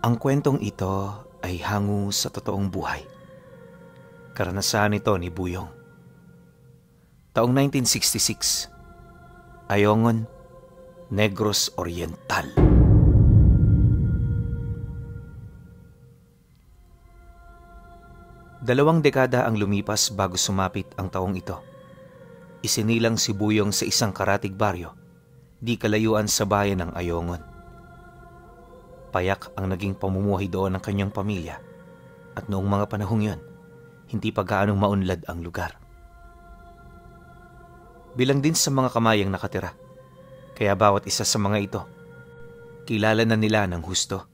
Ang kwentong ito ay hango sa totoong buhay. Karanasan ito ni Buyong. Taong 1966, Ayongon, Negros Oriental. Dalawang dekada ang lumipas bago sumapit ang taong ito. Isinilang si Buyong sa isang karatig baryo, di kalayuan sa bayan ng Ayongon. Payak ang naging pamumuhay doon ng kanyang pamilya at noong mga panahong yun, hindi pa gaanong maunlad ang lugar. Bilang din sa mga kamayang nakatira, kaya bawat isa sa mga ito, kilala na nila ng husto.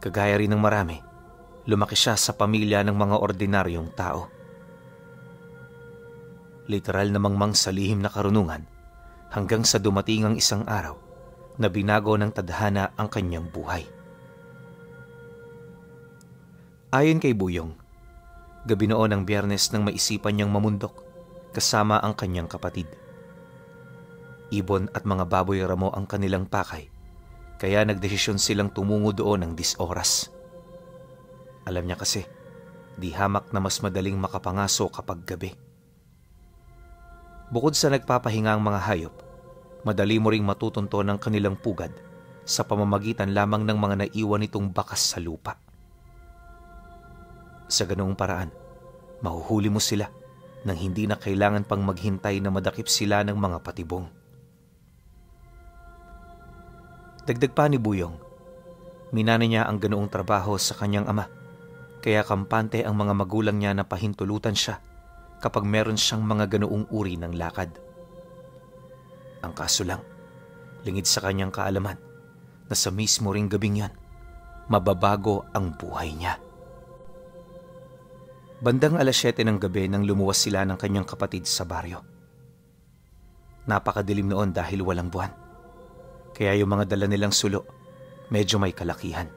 Kagaya rin ng marami, lumaki siya sa pamilya ng mga ordinaryong tao. Literal na mangmang sa lihim na karunungan hanggang sa dumating ang isang araw na binago ng tadhana ang kanyang buhay. Ayon kay Buyong, gabi noon ng Biyernes nang maisipan niyang mamundok kasama ang kanyang kapatid. Ibon at mga baboy ramo ang kanilang pakay, kaya nagdesisyon silang tumungo doon ng 10 oras. Alam niya kasi, di hamak na mas madaling makapangaso kapag gabi. Bukod sa nagpapahinga ang mga hayop, madali mo ring matutunto ng kanilang pugad sa pamamagitan lamang ng mga naiwan nitong bakas sa lupa. Sa ganoong paraan, mahuhuli mo sila nang hindi na kailangan pang maghintay na madakip sila ng mga patibong. Dagdag pa ni Buyong, minana niya ang ganoong trabaho sa kanyang ama, kaya kampante ang mga magulang niya na pahintulutan siya kapag meron siyang mga ganoong uri ng lakad. Ang kaso lang, lingid sa kanyang kaalaman na sa mismo ring gabing yan, mababago ang buhay niya. Bandang 7:00 ng gabi nang lumuwas sila ng kanyang kapatid sa baryo. Napakadilim noon dahil walang buwan, kaya yung mga dala nilang sulo, medyo may kalakihan.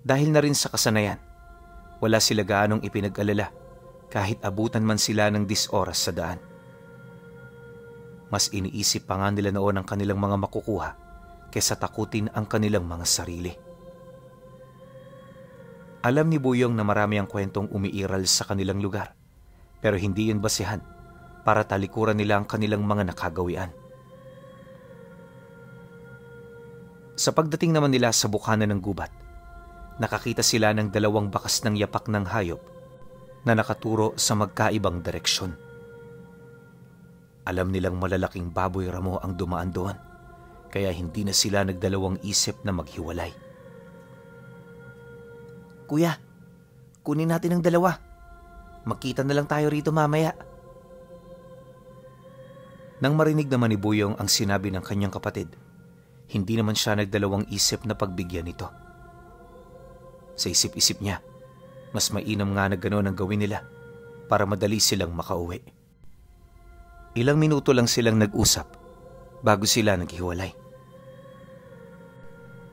Dahil na rin sa kasanayan, wala sila gaanong ipinag-alala kahit abutan man sila ng 10 oras sa daan. Mas iniisip pa nga nila noon ang kanilang mga makukuha kaysa takutin ang kanilang mga sarili. Alam ni Buyong na marami ang kwentong umiiral sa kanilang lugar, pero hindi yun basihan para talikuran nila ang kanilang mga nakagawian. Sa pagdating naman nila sa bukana ng gubat, nakakita sila ng 2 bakas ng yapak ng hayop na nakaturo sa magkaibang direksyon. Alam nilang malalaking baboy ramo ang dumaan doon, kaya hindi na sila nagdalawang isip na maghiwalay. Kuya, kunin natin ang 2. Magkita na lang tayo rito mamaya. Nang marinig naman ni Buyong ang sinabi ng kanyang kapatid, hindi naman siya nagdalawang isip na pagbigyan nito. Sa isip-isip niya, mas mainam nga na gano'n ang gawin nila para madali silang makauwi. Ilang minuto lang silang nag-usap bago sila naghiwalay.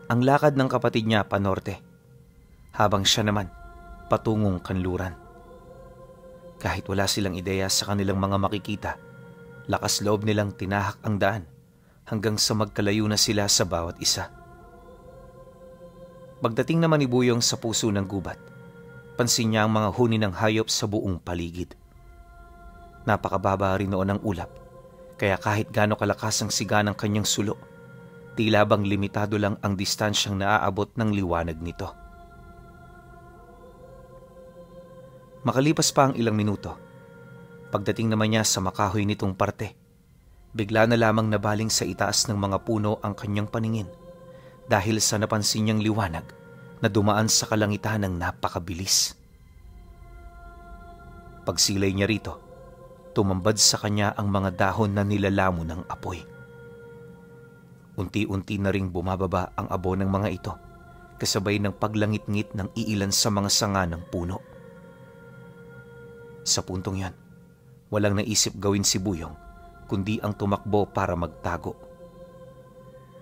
Ang lakad ng kapatid niya panorte, habang siya naman patungong kanluran. Kahit wala silang ideya sa kanilang mga makikita, lakas loob nilang tinahak ang daan hanggang sa magkalayo na sila sa bawat isa. Pagdating naman ni Buyong sa puso ng gubat, pansin niya ang mga huni ng hayop sa buong paligid. Napakababa rin noon ang ulap, kaya kahit gaano kalakas ang siga ng kanyang sulo, tila bang limitado lang ang distansyang naaabot ng liwanag nito. Makalipas pa ang ilang minuto, pagdating naman niya sa makahoy nitong parte, bigla na lamang nabaling sa itaas ng mga puno ang kanyang paningin dahil sa napansin niyang liwanag na dumaan sa kalangitan ng napakabilis. Pagsilay niya rito, tumambad sa kanya ang mga dahon na nilalamo ng apoy. Unti-unti na ring bumababa ang abo ng mga ito, kasabay ng paglangit-ngit ng iilan sa mga sanga ng puno. Sa puntong yan, walang naisip gawin si Buyong, kundi ang tumakbo para magtago.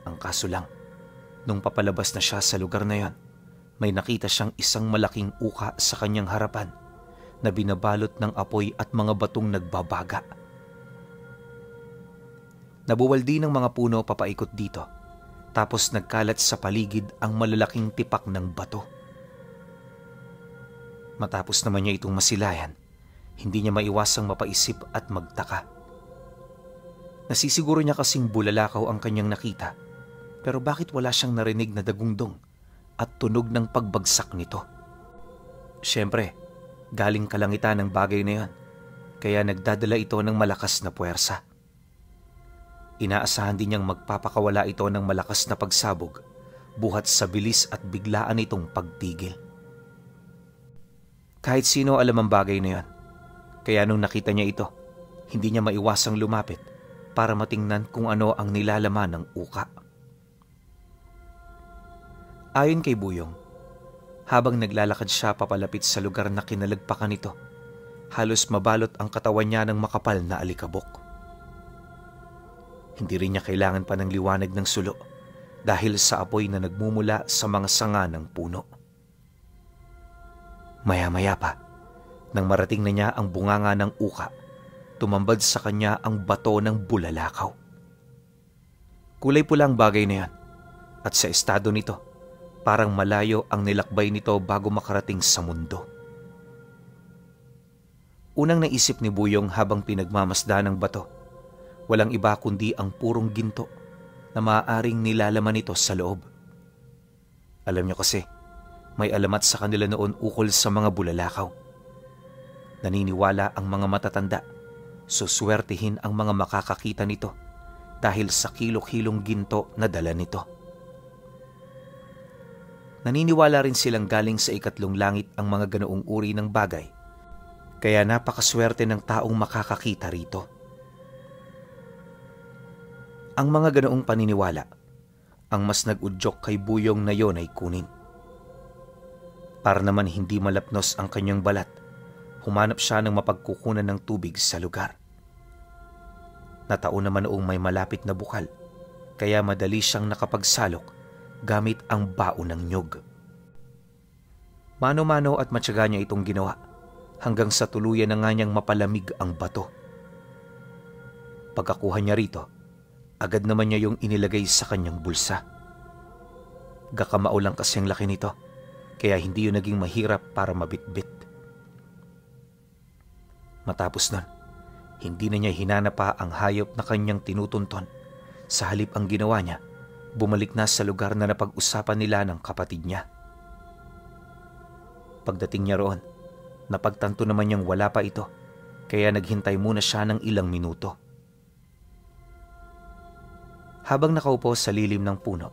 Ang kaso lang, nung papalabas na siya sa lugar na yan, may nakita siyang isang malaking uka sa kanyang harapan na binabalot ng apoy at mga batong nagbabaga. Nabuwaldi ng mga puno papaikot dito, tapos nagkalat sa paligid ang malalaking tipak ng bato. Matapos naman niya itong masilayan, hindi niya maiwasang mapaisip at magtaka. Nasisiguro niya kasing bulalakaw ang kanyang nakita, pero bakit wala siyang narinig na dagundong at tunog ng pagbagsak nito? Siyempre, galing kalangitan ng bagay na yon, kaya nagdadala ito ng malakas na puwersa. Inaasahan din niyang magpapakawala ito ng malakas na pagsabog buhat sa bilis at biglaan itong pagtigil. Kahit sino alam ang bagay na yon, kaya nung nakita niya ito, hindi niya maiwasang lumapit para matingnan kung ano ang nilalaman ng uka. Ayon kay Buyong, habang naglalakad siya papalapit sa lugar na kinalagpakan nito, halos mabalot ang katawan niya ng makapal na alikabok. Hindi rin niya kailangan pa ng liwanag ng sulo dahil sa apoy na nagmumula sa mga sanga ng puno. Maya-maya pa, nang marating na niya ang bunganga ng uka, tumambad sa kanya ang bato ng bulalakaw. Kulay pula ang bagay na yan, at sa estado nito, parang malayo ang nilakbay nito bago makarating sa mundo. Unang naisip ni Buyong habang pinagmamasdan ng bato, walang iba kundi ang purong ginto na maaaring nilalaman nito sa loob. Alam niyo kasi, may alamat sa kanila noon ukol sa mga bulalakaw. Naniniwala ang mga matatanda, suswertihin ang mga makakakita nito dahil sa kilok-kilong ginto na dala nito. Naniniwala rin silang galing sa ikatlong langit ang mga ganoong uri ng bagay, kaya napakaswerte ng taong makakakita rito. Ang mga ganoong paniniwala, ang mas nag-udyok kay Buyong na yon ay kunin. Para naman hindi malapnos ang kanyang balat, humanap siya ng mapagkukunan ng tubig sa lugar. Nataon naman noong may malapit na bukal, kaya madali siyang nakapagsalok gamit ang baon ng nyug. Mano-mano at matyaga niya itong ginawa hanggang sa tuluyan na nga niyang mapalamig ang bato. Pagkakuha niya rito, agad naman niya yung inilagay sa kanyang bulsa. Gakamao lang kasi ang laki nito, kaya hindi yun naging mahirap para mabitbit. Matapos nun, hindi na niya hinanap pa ang hayop na kanyang tinutunton. Sa halip ang ginawa niya, bumalik na sa lugar na napag-usapan nila ng kapatid niya. Pagdating niya roon, napagtanto naman niyang wala pa ito, kaya naghintay muna siya ng ilang minuto. Habang nakaupo sa lilim ng puno,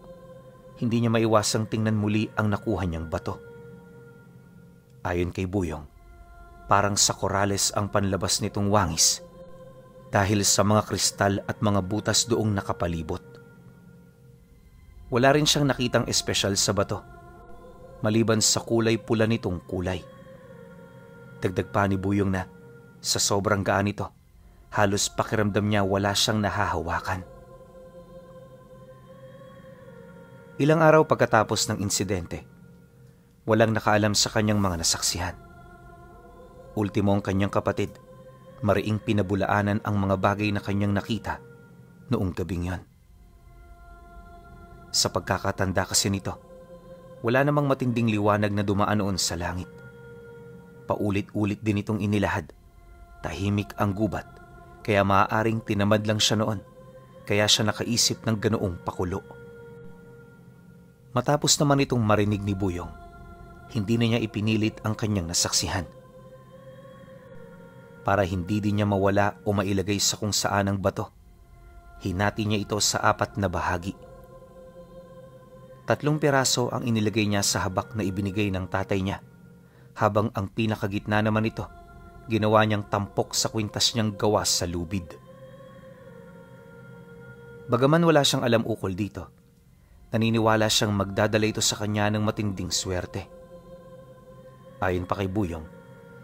hindi niya maiwasang tingnan muli ang nakuha niyang bato. Ayon kay Buyong, parang sa korales ang panlabas nitong wangis dahil sa mga kristal at mga butas doong nakapalibot. Wala rin siyang nakitang espesyal sa bato, maliban sa kulay pula nitong kulay. Dagdag pa ni Buyong na sa sobrang gaan nito, halos pakiramdam niya wala siyang nahahawakan. Ilang araw pagkatapos ng insidente, walang nakaalam sa kanyang mga nasaksihan. Ultimo ang kanyang kapatid, mariing pinabulaanan ang mga bagay na kanyang nakita noong gabing yon. Sa pagkakatanda kasi nito, wala namang matinding liwanag na dumaan noon sa langit. Paulit-ulit din itong inilahad. Tahimik ang gubat, kaya maaaring tinamad lang siya noon, kaya siya nakaisip ng ganoong pakulo. Matapos naman itong marinig ni Buyong, hindi na niya ipinilit ang kanyang nasaksihan. Para hindi din niya mawala o mailagay sa kung saan ang bato, hinati niya ito sa 4 na bahagi. 3 piraso ang inilagay niya sa habak na ibinigay ng tatay niya, habang ang pinakagitna naman ito, ginawa niyang tampok sa kwintas niyang gawa sa lubid. Bagaman wala siyang alam ukol dito, naniniwala siyang magdadala ito sa kanya ng matinding swerte. Ayon pa kay Buyong,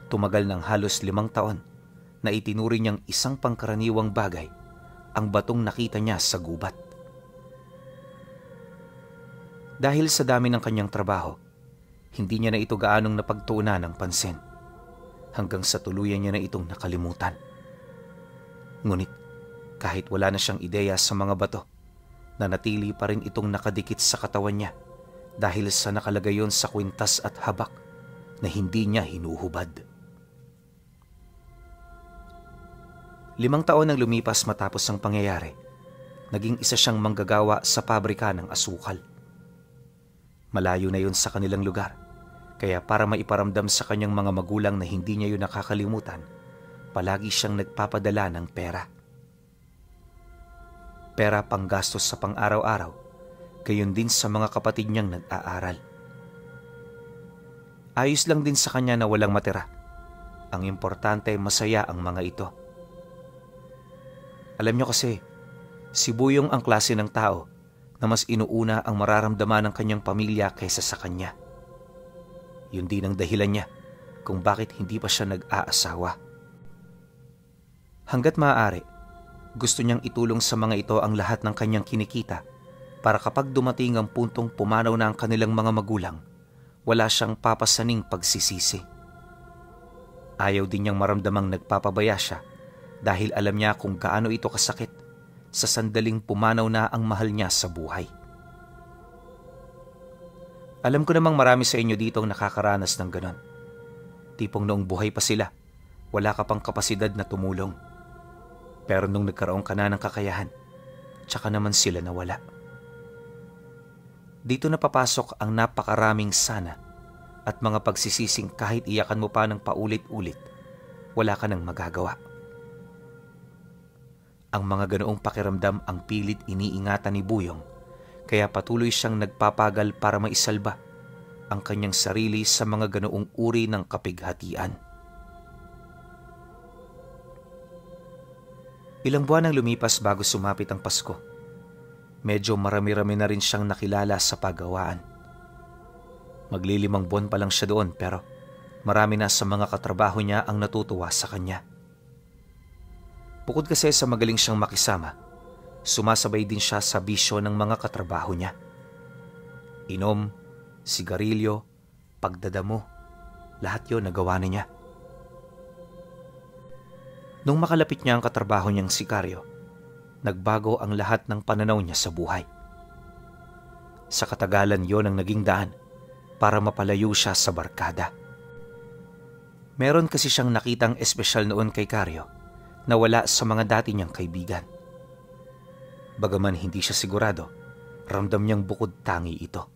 tumagal ng halos 5 taon na itinuri niyang isang pangkaraniwang bagay ang batong nakita niya sa gubat. Dahil sa dami ng kanyang trabaho, hindi niya na ito gaanong napagtuunan ng pansin, hanggang sa tuluyan niya na itong nakalimutan. Ngunit kahit wala na siyang ideya sa mga bato, Nanatili pa rin itong nakadikit sa katawan niya dahil sa nakalagay yon sa kwintas at habak na hindi niya hinuhubad. 5 taon ang lumipas matapos ang pangyayari. Naging isa siyang manggagawa sa pabrika ng asukal. Malayo na yun sa kanilang lugar, kaya para maiparamdam sa kanyang mga magulang na hindi niya yun nakakalimutan, palagi siyang nagpapadala ng pera. Pera panggastos sa pang-araw-araw, gayon din sa mga kapatid niyang nag-aaral. Ayos lang din sa kanya na walang matira. Ang importante, masaya ang mga ito. Alam niyo kasi, si Buyong ang klase ng tao na mas inuuna ang mararamdaman ng kanyang pamilya kaysa sa kanya. Yun din ang dahilan niya kung bakit hindi pa siya nag-aasawa. Hanggat maaari, gusto niyang itulong sa mga ito ang lahat ng kanyang kinikita para kapag dumating ang puntong pumanaw na ang kanilang mga magulang, wala siyang papasaning pagsisisi. Ayaw din niyang maramdamang nagpapabaya siya dahil alam niya kung gaano ito kasakit sa sandaling pumanaw na ang mahal niya sa buhay. Alam ko namang marami sa inyo dito ang nakakaranas ng ganon. Tipong noong buhay pa sila, wala ka pang kapasidad na tumulong. Pero nung nagkaroon ka na ng kakayahan, tsaka naman sila nawala. Dito na papasok ang napakaraming sana at mga pagsisising kahit iyakan mo pa ng paulit-ulit, wala ka nang magagawa. Ang mga ganoong pakiramdam ang pilit iniingatan ni Buyong, kaya patuloy siyang nagpapagal para maisalba ang kanyang sarili sa mga ganoong uri ng kapighatian. Ilang buwan ang lumipas bago sumapit ang Pasko. Medyo marami-rami na rin siyang nakilala sa paggawaan. Maglilimang buwan pa lang siya doon pero marami na sa mga katrabaho niya ang natutuwa sa kanya. Bukod kasi sa magaling siyang makisama, sumasabay din siya sa bisyo ng mga katrabaho niya. Inom, sigarilyo, pagdadamo, lahat yon nagawa na niya. Nung makalapit niya ang katrabaho niyang sikaryo, nagbago ang lahat ng pananaw niya sa buhay. Sa katagalan yon ang naging daan para mapalayo siya sa barkada. Meron kasi siyang nakitang espesyal noon kay Karyo na wala sa mga dati niyang kaibigan. Bagaman hindi siya sigurado, ramdam niyang bukod tangi ito.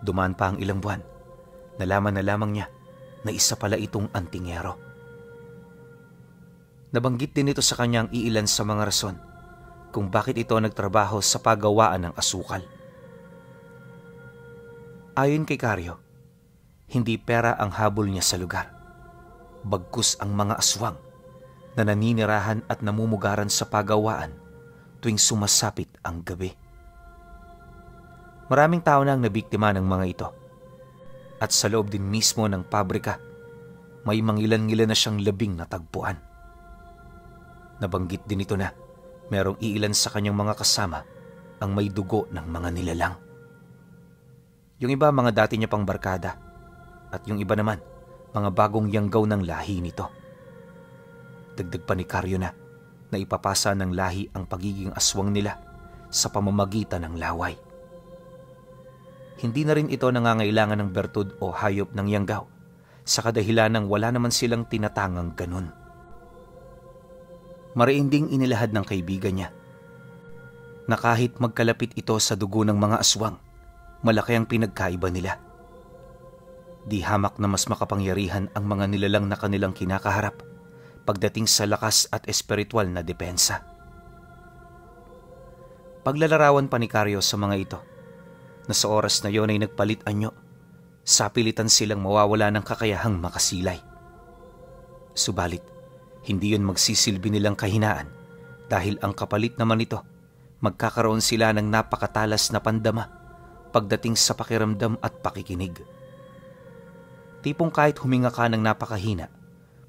Dumaan pa ang ilang buwan, nalaman na lamang niya na isa pala itong antingero. Nabanggit din ito sa kanyang iilan sa mga rason kung bakit ito nagtrabaho sa paggawaan ng asukal. Ayon kay Karyo, hindi pera ang habol niya sa lugar, bagkus ang mga aswang na naninirahan at namumugaran sa paggawaan tuwing sumasapit ang gabi. Maraming tao na ang nabiktima ng mga ito. At sa loob din mismo ng pabrika, may mangilan-ngilan na siyang labing natagpuan. Nabanggit din ito na merong iilan sa kanyang mga kasama ang may dugo ng mga nilalang. Yung iba mga dati niya pang barkada at yung iba naman mga bagong yanggaw ng lahi nito. Dagdag pa ni Karyo na ipapasa ng lahi ang pagiging aswang nila sa pamamagitan ng laway. Hindi na rin ito nangangailangan ng bertud o hayop ng yanggaw sa kadahilan ng wala naman silang tinatangang ganun. Mariin ding inilahad ng kaibigan niya na kahit magkalapit ito sa dugo ng mga aswang, malaki ang pinagkaiba nila. Di hamak na mas makapangyarihan ang mga nilalang na kanilang kinakaharap pagdating sa lakas at espiritual na depensa. Paglalarawan pa ni Karyo sa mga ito na sa oras na yon ay nagpalit anyo, sapilitan silang mawawala ng kakayahang makasilay. Subalit, hindi yun magsisilbi nilang kahinaan dahil ang kapalit naman ito, magkakaroon sila ng napakatalas na pandama pagdating sa pakiramdam at pakikinig. Tipong kahit huminga ka ng napakahina,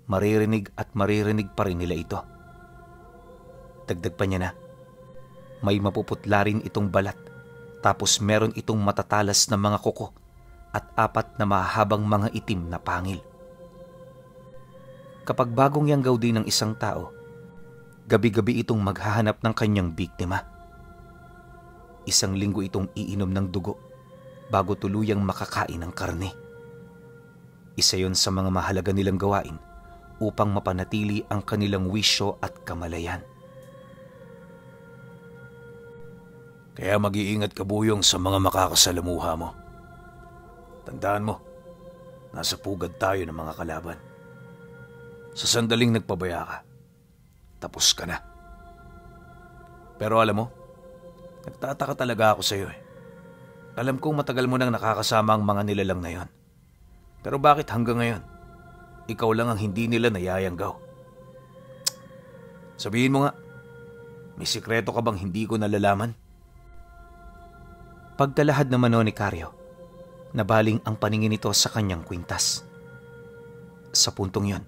maririnig at maririnig pa rin nila ito. Dagdag pa niya na, may mapuputla rin itong balat tapos meron itong matatalas na mga kuko at 4 na mahabang mga itim na pangil. Kapag bagong yanggaw din ng isang tao, gabi-gabi itong maghahanap ng kanyang biktima. Isang linggo itong iinom ng dugo bago tuluyang makakain ng karne. Isa yon sa mga mahalaga nilang gawain upang mapanatili ang kanilang wisyo at kamalayan. Kaya mag-iingat ka, Buyong, sa mga makakasalamuha mo. Tandaan mo, nasa pugad tayo ng mga kalaban. Sa sandaling nagpabaya ka, tapos ka na. Pero alam mo, nagtataka talaga ako sa iyo. Alam kong matagal mo nang nakakasama ang mga nilalang na yon. Pero bakit hanggang ngayon, ikaw lang ang hindi nila nayayanggaw? Sabihin mo nga, may sikreto ka bang hindi ko nalalaman? Pagtalahad naman ni Karyo, nabaling ang paningin nito sa kanyang kwintas. Sa puntong yon,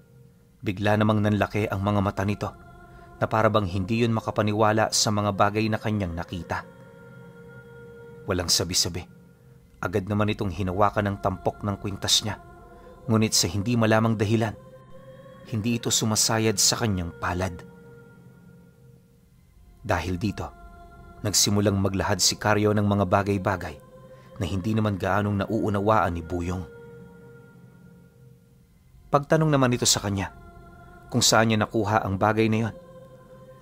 bigla namang nanlaki ang mga mata nito na parabang hindi yun makapaniwala sa mga bagay na kanyang nakita. Walang sabi-sabi, agad naman itong hinawakan ng tampok ng kwintas niya, ngunit sa hindi malamang dahilan, hindi ito sumasayad sa kanyang palad. Dahil dito, nagsimulang maglahad si Karyo ng mga bagay-bagay na hindi naman gaanong nauunawaan ni Buyong. Pagtanong naman ito sa kanya kung saan niya nakuha ang bagay na yon,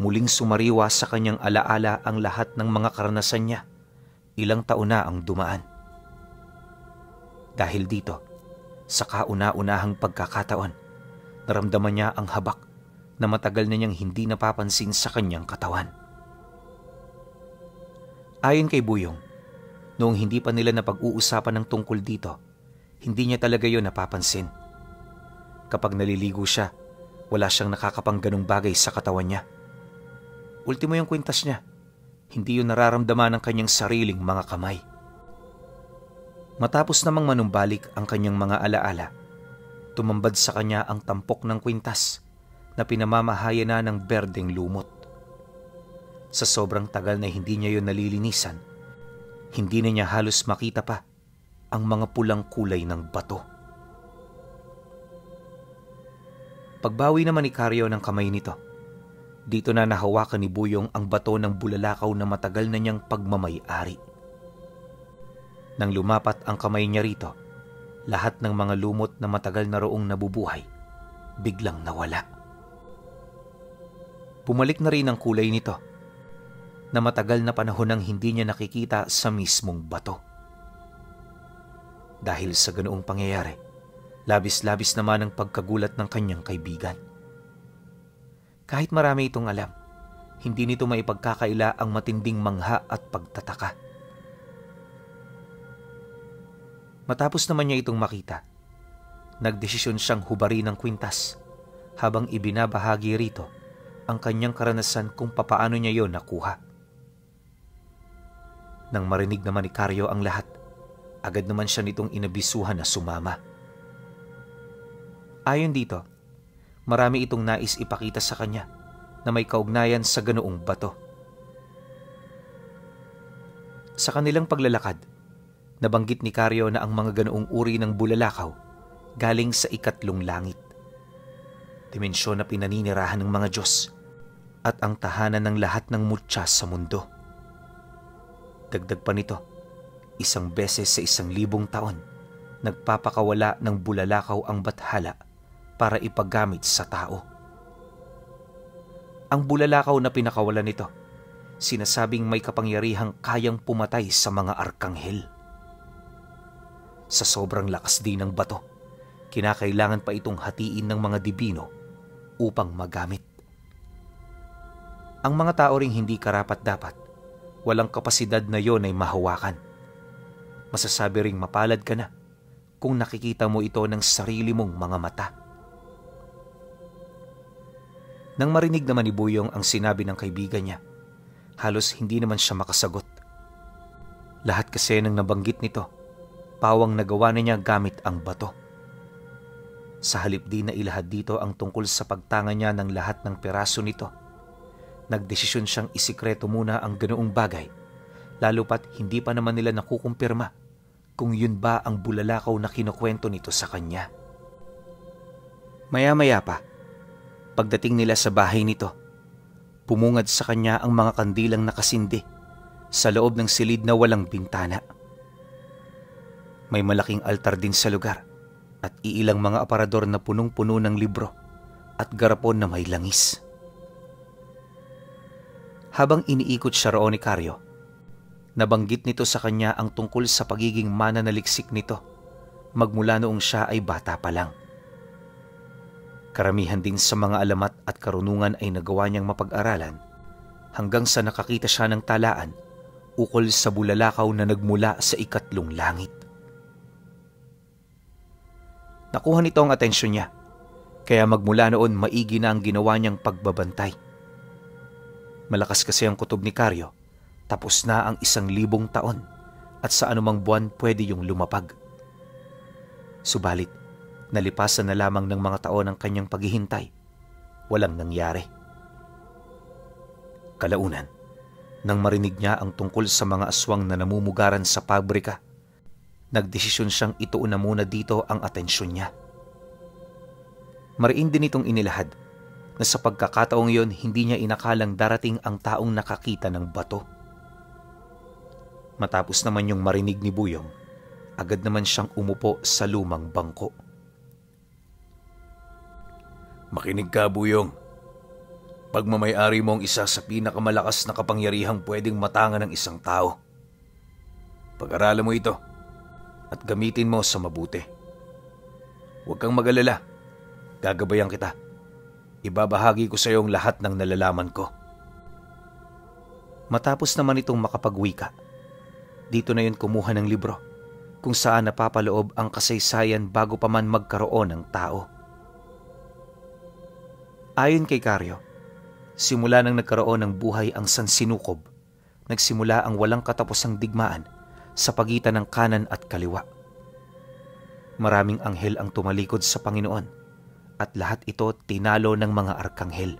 muling sumariwa sa kanyang alaala ang lahat ng mga karanasan niya ilang taon na ang dumaan. Dahil dito, sa kauna-unahang pagkakataon, naramdaman niya ang habak na matagal na niyang hindi napapansin sa kanyang katawan. Ayon kay Buyong, noong hindi pa nila napag-uusapan ng tungkol dito, hindi niya talaga yon napapansin. Kapag naliligo siya, wala siyang nakakapangganong bagay sa katawan niya. Ultimo yung kwintas niya, hindi yun nararamdaman ng kanyang sariling mga kamay. Matapos namang manumbalik ang kanyang mga alaala, tumambad sa kanya ang tampok ng kwintas na pinamamahaya na ng berdeng lumot. Sa sobrang tagal na hindi niya yun nalilinisan, hindi na niya halos makita pa ang mga pulang kulay ng bato. Pagbawi naman ni Karyo ng kamay nito, dito na nahawakan ni Buyong ang bato ng bulalakaw na matagal na niyang pagmamay-ari. Nang lumapat ang kamay niya rito, lahat ng mga lumot na matagal na roong nabubuhay, biglang nawala. Bumalik na rin ang kulay nito, na matagal na panahon nang hindi niya nakikita sa mismong bato. Dahil sa ganoong pangyayari, labis-labis naman ang pagkagulat ng kanyang kaibigan. Kahit marami itong alam, hindi nito maipagkakaila ang matinding mangha at pagtataka. Matapos naman niya itong makita, nagdesisyon siyang hubarin ng kwintas habang ibinabahagi rito ang kanyang karanasan kung papaano niya yon nakuha. Nang marinig naman ni Karyo ang lahat, agad naman siya nitong inabisuhan na sumama. Ayon dito, marami itong nais ipakita sa kanya na may kaugnayan sa ganoong bato. Sa kanilang paglalakad, nabanggit ni Karyo na ang mga ganoong uri ng bulalakaw galing sa ikatlong langit. Dimensyon na pinaninirahan ng mga Diyos at ang tahanan ng lahat ng mutya sa mundo. Dagdag pa nito, 1 beses sa 1,000 taon, nagpapakawala ng bulalakaw ang bathala para ipagamit sa tao. Ang bulalakaw na pinakawalan nito, sinasabing may kapangyarihang kayang pumatay sa mga arkanghel. Sa sobrang lakas din ng bato, kinakailangan pa itong hatiin ng mga dibino upang magamit. Ang mga tao ring hindi karapat-dapat, walang kapasidad na yon ay mahawakan. Masasabi ring mapalad ka na kung nakikita mo ito ng sarili mong mga mata. Nang marinig naman ni Buyong ang sinabi ng kaibigan niya, halos hindi naman siya makasagot. Lahat kasi ng nabanggit nito, pawang nagawa na niya gamit ang bato. Sa halip din na ilahad dito ang tungkol sa pagtanga niya ng lahat ng peraso nito, nagdesisyon siyang isikreto muna ang ganoong bagay, lalo pat hindi pa naman nila nakukumpirma kung yun ba ang bulalakaw na kinukwento nito sa kanya. Maya-maya pa, pagdating nila sa bahay nito, Pumungad sa kanya ang mga kandilang nakasindi sa loob ng silid na walang bintana. May malaking altar din sa lugar at iilang mga aparador na punong-puno ng libro at garapon na may langis. Habang iniikot siya roon ni Carlo, nabanggit nito sa kanya ang tungkol sa pagiging mananaliksik nito magmula noong siya ay bata pa lang. Karamihan din sa mga alamat at karunungan ay nagawa niyang mapag-aralan hanggang sa nakakita siya ng talaan ukol sa bulalakaw na nagmula sa ikatlong langit. Nakuha nito ang atensyon niya, kaya magmula noon maigi na ang ginawa niyang pagbabantay. Malakas kasi ang kutob ni Carlo, tapos na ang 1,000 taon at sa anumang buwan pwede yung lumapag. Subalit, nalipasan na lamang ng mga taon ang kanyang paghihintay. Walang nangyari. Kalaunan, nang marinig niya ang tungkol sa mga aswang na namumugaran sa pabrika, nagdesisyon siyang ituon na muna dito ang atensyon niya. Mariin din itong inilahad na sa pagkakataong yon hindi niya inakalang darating ang taong nakakita ng bato. Matapos naman yung marinig ni Buyong, agad naman siyang umupo sa lumang bangko. Makinig ka, Buyong. Pagmamayari mo ang isa sa pinakamalakas na kapangyarihang pwedeng matangan ng isang tao. Pag-aralan mo ito at gamitin mo sa mabuti. Huwag kang mag-alala. Gagabayan kita. Ibabahagi ko sa iyo ang lahat ng nalalaman ko. Matapos naman itong makapagwika, dito na yun kumuha ng libro kung saan napapaloob ang kasaysayan bago pa man magkaroon ng tao. Ayon kay Carlo, simula nang nagkaroon ng buhay ang Sansinukob, nagsimula ang walang katapusang digmaan sa pagitan ng kanan at kaliwa. Maraming anghel ang tumalikod sa Panginoon at lahat ito tinalo ng mga arkanghel.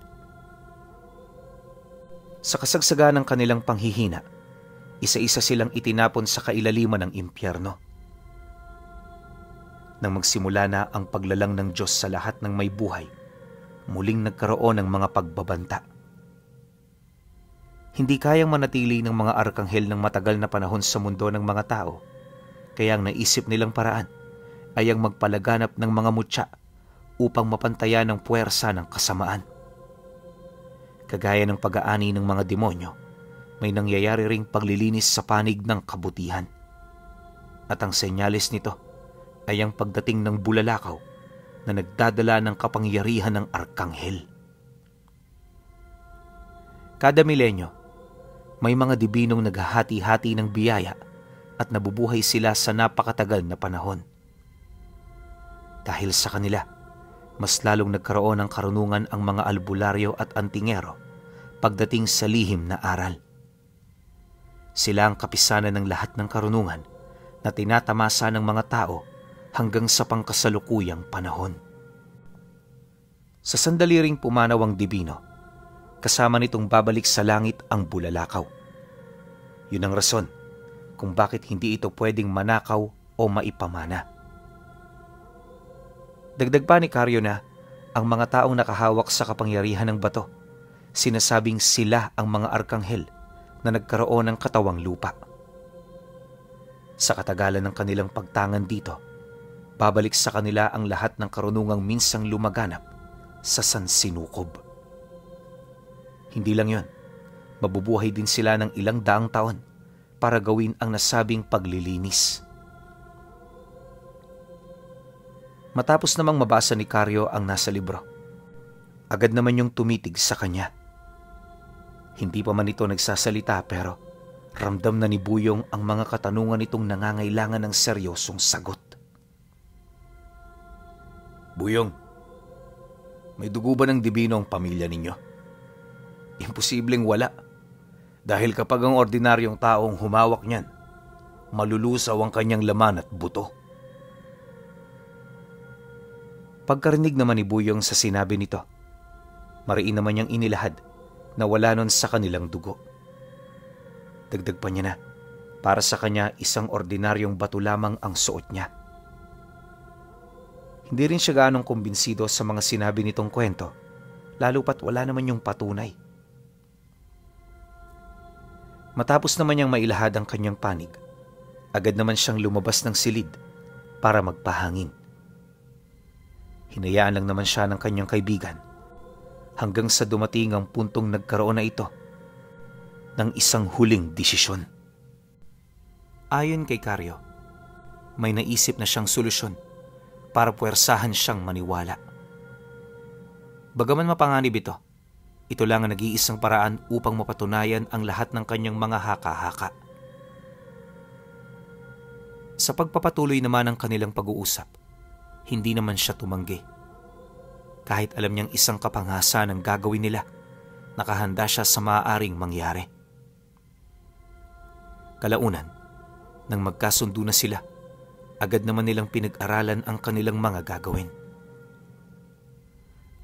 Sa kasagsagan ng kanilang panghihina, isa-isa silang itinapon sa kailaliman ng impyerno. Nang magsimula na ang paglalang ng Diyos sa lahat ng may buhay, muling nagkaroon ng mga pagbabanta. Hindi kayang manatili ng mga arkanghel ng matagal na panahon sa mundo ng mga tao, kaya ang naisip nilang paraan ay ang magpalaganap ng mga mutya upang mapantayan ang puwersa ng kasamaan. Kagaya ng pag-aani ng mga demonyo, may nangyayari ring paglilinis sa panig ng kabutihan. At ang senyales nito ay ang pagdating ng bulalakaw na nagdadala ng kapangyarihan ng arkanghel. Kada milenyo, may mga dibinong naghahati-hati ng biyaya at nabubuhay sila sa napakatagal na panahon. Dahil sa kanila, mas lalong nagkaroon ng karunungan ang mga albularyo at antingero pagdating sa lihim na aral. Sila ang kapisanan ng lahat ng karunungan na tinatamasa ng mga tao hanggang sa pangkasalukuyang panahon. Sa sandali ring pumanaw ang dibino, kasama nitong babalik sa langit ang bulalakaw. Yun ang rason kung bakit hindi ito pwedeng manakaw o maipamana. Dagdag pa ni Carlo na ang mga taong nakahawak sa kapangyarihan ng bato, sinasabing sila ang mga arkanghel na nagkaroon ng katawang lupa. Sa katagalan ng kanilang pagtangan dito, babalik sa kanila ang lahat ng karunungang minsang lumaganap sa Sansinukob. Hindi lang yon, mabubuhay din sila ng ilang daang taon para gawin ang nasabing paglilinis. Matapos namang mabasa ni Carlo ang nasa libro, agad naman yung tumitig sa kanya. Hindi pa man ito nagsasalita pero ramdam na ni Buyong ang mga katanungan nitong nangangailangan ng seryosong sagot. Buyong, may dugo ba ng dibino ang pamilya ninyo? Imposibleng wala. Dahil kapag ang ordinaryong taong humawak niyan, malulusaw ang kanyang laman at buto. Pagkarinig naman ni Buyong sa sinabi nito, mariin naman niyang inilahad na wala nun sa kanilang dugo. Dagdag pa niya na, para sa kanya isang ordinaryong bato lamang ang suot niya. Hindi rin siya ganong kumbinsido sa mga sinabi nitong kwento, lalo pat wala naman yung patunay. Matapos naman niyang mailahad ang kanyang panig, agad naman siyang lumabas ng silid para magpahangin. Hinayaan lang naman siya ng kanyang kaibigan hanggang sa dumating ang puntong nagkaroon na ito ng isang huling desisyon. Ayon kay Karyo, may naisip na siyang solusyon para puwersahan siyang maniwala. Bagaman mapanganib ito lang ang nag-iisang paraan upang mapatunayan ang lahat ng kanyang mga haka-haka. Sa pagpapatuloy naman ng kanilang pag-uusap, hindi naman siya tumanggi. Kahit alam niyang isang kapangasan ang gagawin nila, nakahanda siya sa maaaring mangyari. Kalaunan, nang magkasundo na sila, agad naman nilang pinag-aralan ang kanilang mga gagawin.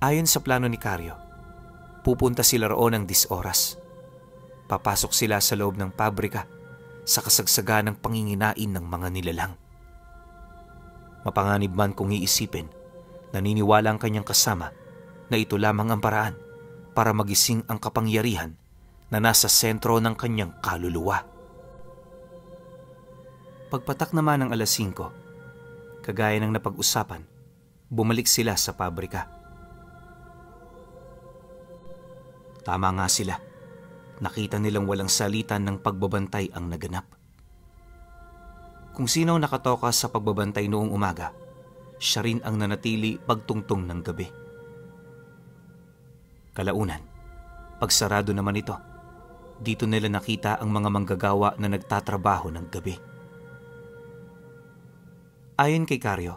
Ayon sa plano ni Karyo, pupunta sila roon ng 10 oras. Papasok sila sa loob ng pabrika sa kasagsagan ng panginginain ng mga nilalang. Mapanganib man kung iisipin, naniniwala ang kanyang kasama na ito lamang ang paraan para magising ang kapangyarihan na nasa sentro ng kanyang kaluluwa. Pagpatak naman ng 5:00, kagaya ng napag-usapan, bumalik sila sa pabrika. Tama nga sila. Nakita nilang walang salitan ng pagbabantay ang naganap. Kung sino ang nakatoka sa pagbabantay noong umaga, siya rin ang nanatili pagtungtong ng gabi. Kalaunan, pagsarado naman ito, dito nila nakita ang mga manggagawa na nagtatrabaho ng gabi. Ayon kay Karyo,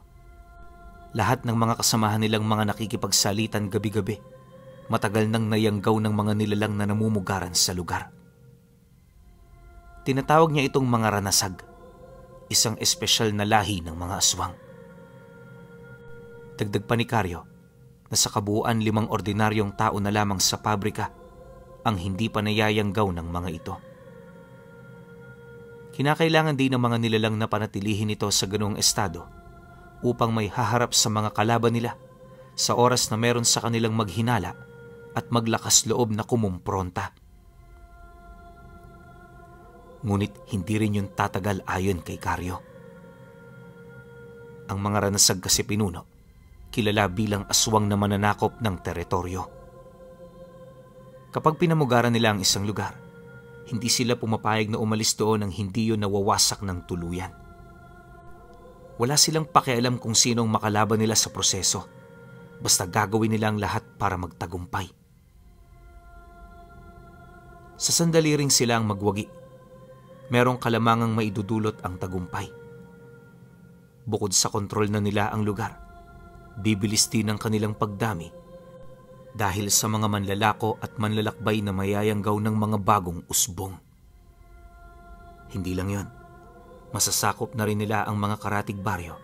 lahat ng mga kasamahan nilang mga nakikipagsalitan gabi-gabi, matagal nang nayanggaw ng mga nilalang na namumugaran sa lugar. Tinatawag niya itong mga ranasag, isang espesyal na lahi ng mga aswang. Dagdag pa ni Karyo na sa kabuuan 5 ordinaryong tao na lamang sa pabrika ang hindi pa nayayanggaw ng mga ito. Kinakailangan din ng mga nilalang na panatilihin ito sa ganoong estado upang may haharap sa mga kalaban nila sa oras na meron sa kanilang maghinala at maglakas loob na kumumpronta. Ngunit hindi rin yun tatagal ayon kay Karyo. Ang mga ranasag kasi pinuno, kilala bilang aswang na mananakop ng teritoryo. Kapag pinamugaran nila ang isang lugar, hindi sila pumapayag na umalis doon nang hindi yun nawawasak ng tuluyan. Wala silang pakialam kung sinong makalaban nila sa proseso, basta gagawin nila ang lahat para magtagumpay. Sa sandali ring sila ang magwagi, merong kalamangang maidudulot ang tagumpay. Bukod sa kontrol na nila ang lugar, bibilis din ang kanilang pagdami dahil sa mga manlalako at manlalakbay na mayayanggaw ng mga bagong usbong. Hindi lang yon, masasakop na rin nila ang mga karatig baryo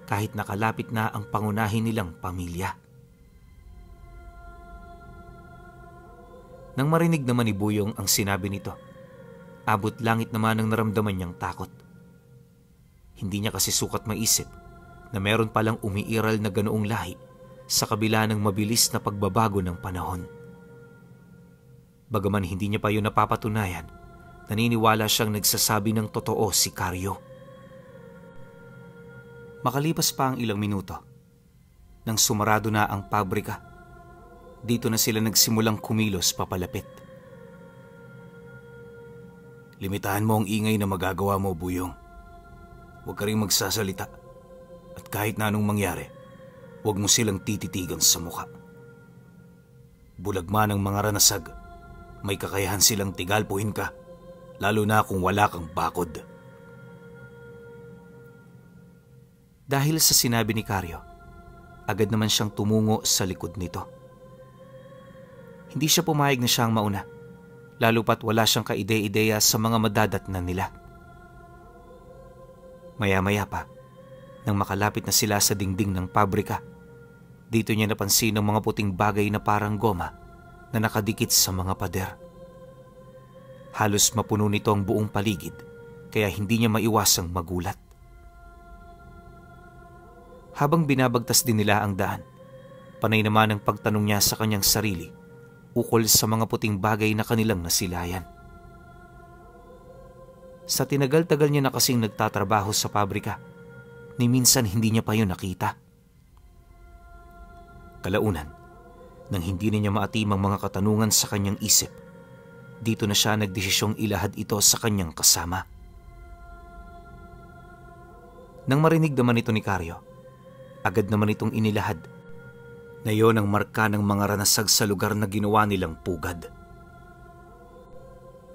kahit nakalapit na ang pangunahin nilang pamilya. Nang marinig naman ni Buyong ang sinabi nito, abot langit naman ang naramdaman niyang takot. Hindi niya kasi sukat maisip na meron palang umiiral na ganoong lahi sa kabila ng mabilis na pagbabago ng panahon. Bagaman hindi niya pa yun napapatunayan, naniniwala siyang nagsasabi ng totoo si Karyo. Makalipas pa ang ilang minuto, nang sumarado na ang pabrika, dito na sila nagsimulang kumilos papalapit. Limitahan mo ang ingay na magagawa mo, Buyong. Huwag ka rin magsasalita. At kahit na anong mangyari, huwag mo silang tititigan sa mukha. Bulag man ang mga ranasag, may kakayahan silang tigalpuhin ka, lalo na kung wala kang bakod. Dahil sa sinabi ni Karyo, agad naman siyang tumungo sa likod nito. Hindi siya pumayag na siyang mauna, lalo pat wala siyang kaide-ideya sa mga madadatnan nila. Maya-maya pa, nang makalapit na sila sa dingding ng pabrika, dito niya napansin ang mga puting bagay na parang goma na nakadikit sa mga pader. Halos mapuno nito ang buong paligid, kaya hindi niya maiwasang magulat. Habang binabagtas din nila ang daan, panay naman ang pagtanong niya sa kanyang sarili ukol sa mga puting bagay na kanilang nasilayan. Sa tinagal-tagal niya na kasing nagtatrabaho sa pabrika, ni minsan hindi niya pa yun nakita. Kalaunan, nang hindi na niya maatim ang mga katanungan sa kanyang isip, dito na siya nagdesisyong ilahad ito sa kanyang kasama. Nang marinig naman ito ni Karyo, agad naman itong inilahad na yon ang marka ng mga ranasag sa lugar na ginawa nilang pugad.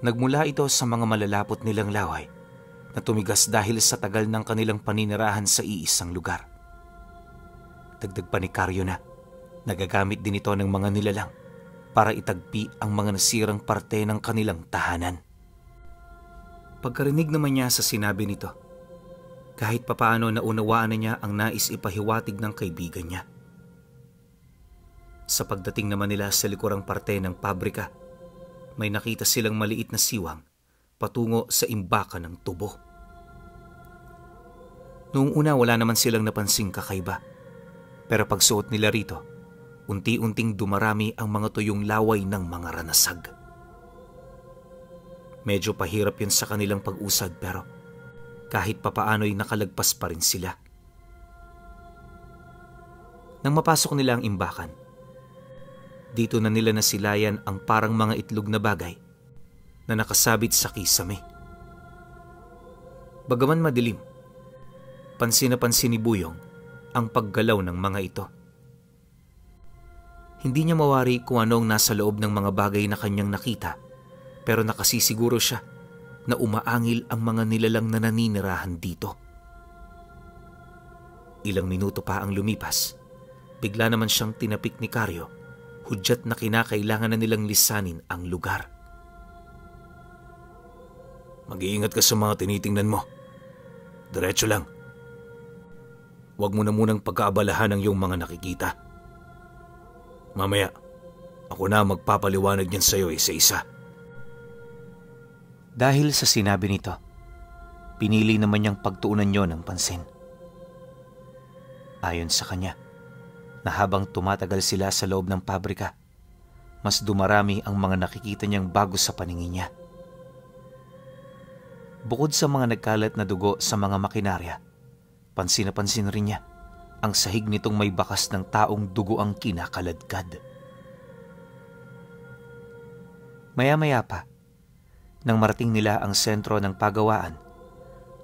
Nagmula ito sa mga malalapot nilang laway na tumigas dahil sa tagal ng kanilang paninirahan sa iisang lugar. Dagdag pa ni Karyo na nagagamit din ito ng mga nilalang para itagpi ang mga nasirang parte ng kanilang tahanan. Pagkarinig naman niya sa sinabi nito, kahit papaano naunawaan na niya ang nais ipahiwatig ng kaibigan niya. Sa pagdating naman nila sa likurang parte ng pabrika, may nakita silang maliit na siwang patungo sa imbakan ng tubo. Noong una wala naman silang napansing kakaiba, pero pagsuot nila rito, unti-unting dumarami ang mga tuyong laway ng mga ranasag. Medyo pahirap yun sa kanilang pag-usad pero kahit papaano'y nakalagpas pa rin sila. Nang mapasok nila ang imbakan, dito na nila nasilayan ang parang mga itlog na bagay na nakasabit sa kisame. Bagaman madilim, pansin na pansin ni Buyong ang paggalaw ng mga ito. Hindi niya mawari kung anong nasa loob ng mga bagay na kanyang nakita, pero nakasisiguro siya na umaangil ang mga nilalang na naninirahan dito. Ilang minuto pa ang lumipas, bigla naman siyang tinapik ni Karyo, hudyat na kinakailangan na nilang lisanin ang lugar. Mag-iingat ka sa mga tinitingnan mo. Diretso lang. Huwag mo na munang pagkaabalahan ang iyong mga nakikita. Mamaya, ako na magpapaliwanag niyan sa iyo isa-isa. Dahil sa sinabi nito, pinili naman niyang pagtuunan niyo ng pansin. Ayon sa kanya, na habang tumatagal sila sa loob ng pabrika, mas dumarami ang mga nakikita niyang bago sa paningin niya. Bukod sa mga nagkalat na dugo sa mga makinarya, pansin na pansin rin niya ang sahig nitong may bakas ng taong dugo ang kinakaladkad. Maya-maya pa, nang marating nila ang sentro ng pagawaan,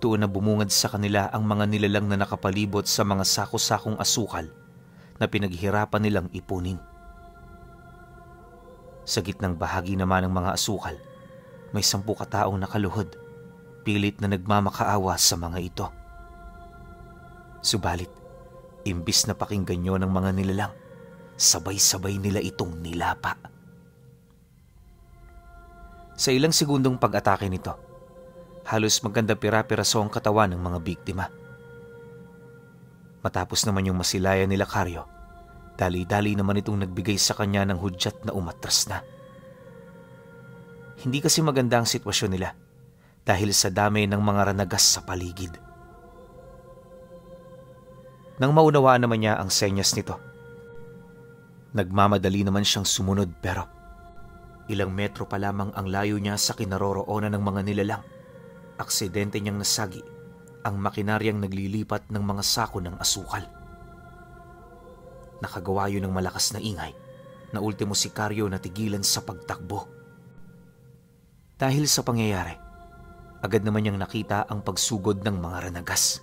tuon na bumungad sa kanila ang mga nilalang na nakapalibot sa mga sako-sakong asukal na pinaghirapan nilang ipunin. Sa gitnang bahagi naman ng mga asukal, may 10 kataong nakaluhod, pilit na nagmamakaawa sa mga ito. Subalit, imbis na pakinggan nyo ng mga nilalang, sabay-sabay nila itong nilapa. Sa ilang segundong pag-atake nito, halos maganda pira-piraso ang katawan ng mga biktima. Matapos naman yung masilayan nila Karyo, dali-dali naman itong nagbigay sa kanya ng hudyat na umatras na. Hindi kasi maganda ang sitwasyon nila dahil sa dami ng mga ranagas sa paligid. Nang maunawaan naman niya ang senyas nito, nagmamadali naman siyang sumunod pero ilang metro pa lamang ang layo niya sa kinaroroonan ng mga nilalang. Aksidente niyang nasagi ang makinaryang naglilipat ng mga sako ng asukal. Nakagawa yun ng malakas na ingay na ultimo si Karyo natigilan sa pagtakbo. Dahil sa pangyayari, agad naman niyang nakita ang pagsugod ng mga ranagas.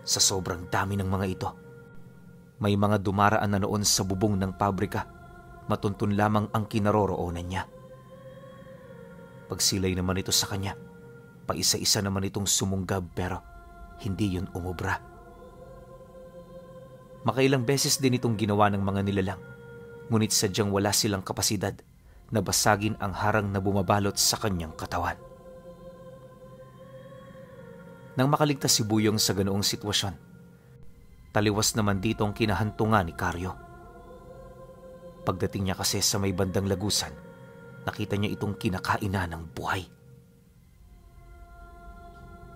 Sa sobrang dami ng mga ito, may mga dumaraan na noon sa bubong ng pabrika, matuntun lamang ang kinaroroonan niya. Pagsilay naman ito sa kanya, paisa-isa naman itong sumunggab pero hindi yun umubra. Makailang beses din itong ginawa ng mga nilalang, ngunit sadyang wala silang kapasidad na basagin ang harang na bumabalot sa kanyang katawan. Nang makaligtas si Buyong sa ganoong sitwasyon, taliwas naman dito ang kinahantungan ni Karyo. Pagdating niya kasi sa may bandang lagusan, nakita niya itong kinakainan ng buhay.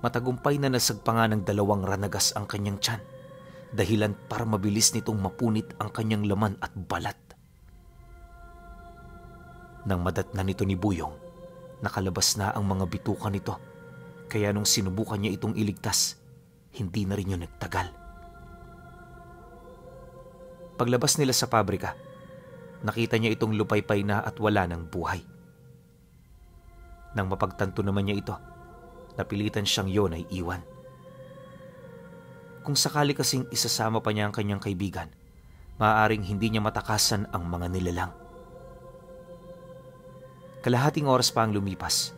Matagumpay na nasagpa ng 2 ranagas ang kanyang tiyan, dahilan para mabilis nitong mapunit ang kanyang laman at balat. Nang madatnan nito ni Buyong Nakalabas na ang mga bituka nito, kaya nung sinubukan niya itong iligtas, hindi na rin yun nagtagal. Paglabas nila sa pabrika, nakita niya itong lupaypay na at wala ng buhay. Nang mapagtanto naman niya ito, napilitan siyang yon ay iwan. Kung sakali kasing isasama pa niya ang kanyang kaibigan, maaaring hindi niya matakasan ang mga nilalang. Kalahating oras pa ang lumipas,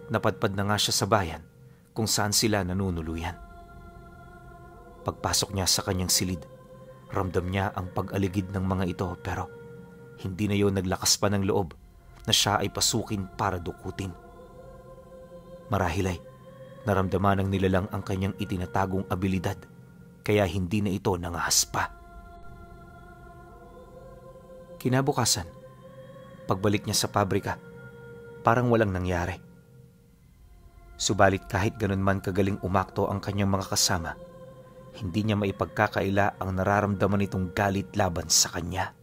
napadpad na nga siya sa bayan kung saan sila nanunuluyan. Pagpasok niya sa kanyang silid, ramdam niya ang pag-aligid ng mga ito pero hindi na yon naglakas pa ng loob na siya ay pasukin para dukutin. Marahil ay naramdaman ng nilalang ang kanyang itinatagong abilidad kaya hindi na ito nangahas pa. Kinabukasan, pagbalik niya sa pabrika, parang walang nangyari. Subalit kahit ganun man kagaling umakto ang kanyang mga kasama, hindi niya maipagkakaila ang nararamdaman nitong galit laban sa kanya.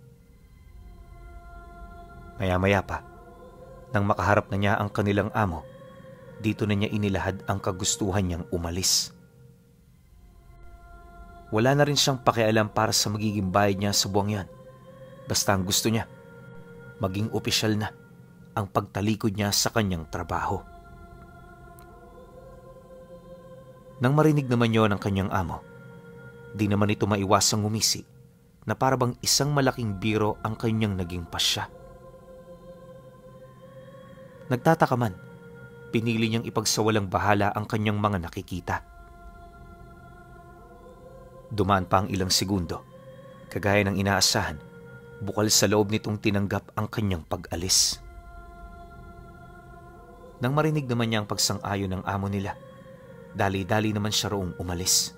Maya-maya pa, nang makaharap na niya ang kanilang amo, dito na niya inilahad ang kagustuhan niyang umalis. Wala na rin siyang pakialam para sa magiging bayad niya sa buwang yan. Basta ang gusto niya, maging opisyal na ang pagtalikod niya sa kanyang trabaho. Nang marinig naman yon ng kanyang amo, di naman ito maiwasang ngumisi na parabang isang malaking biro ang kanyang naging pasya. Nagtataka man, pinili niyang ipagsawalang bahala ang kanyang mga nakikita. Dumaan pa ang ilang segundo, kagaya ng inaasahan, bukal sa loob nitong tinanggap ang kanyang pag-alis. Nang marinig naman niya ang pagsang-ayon ng amo nila, dali-dali naman siya roong umalis.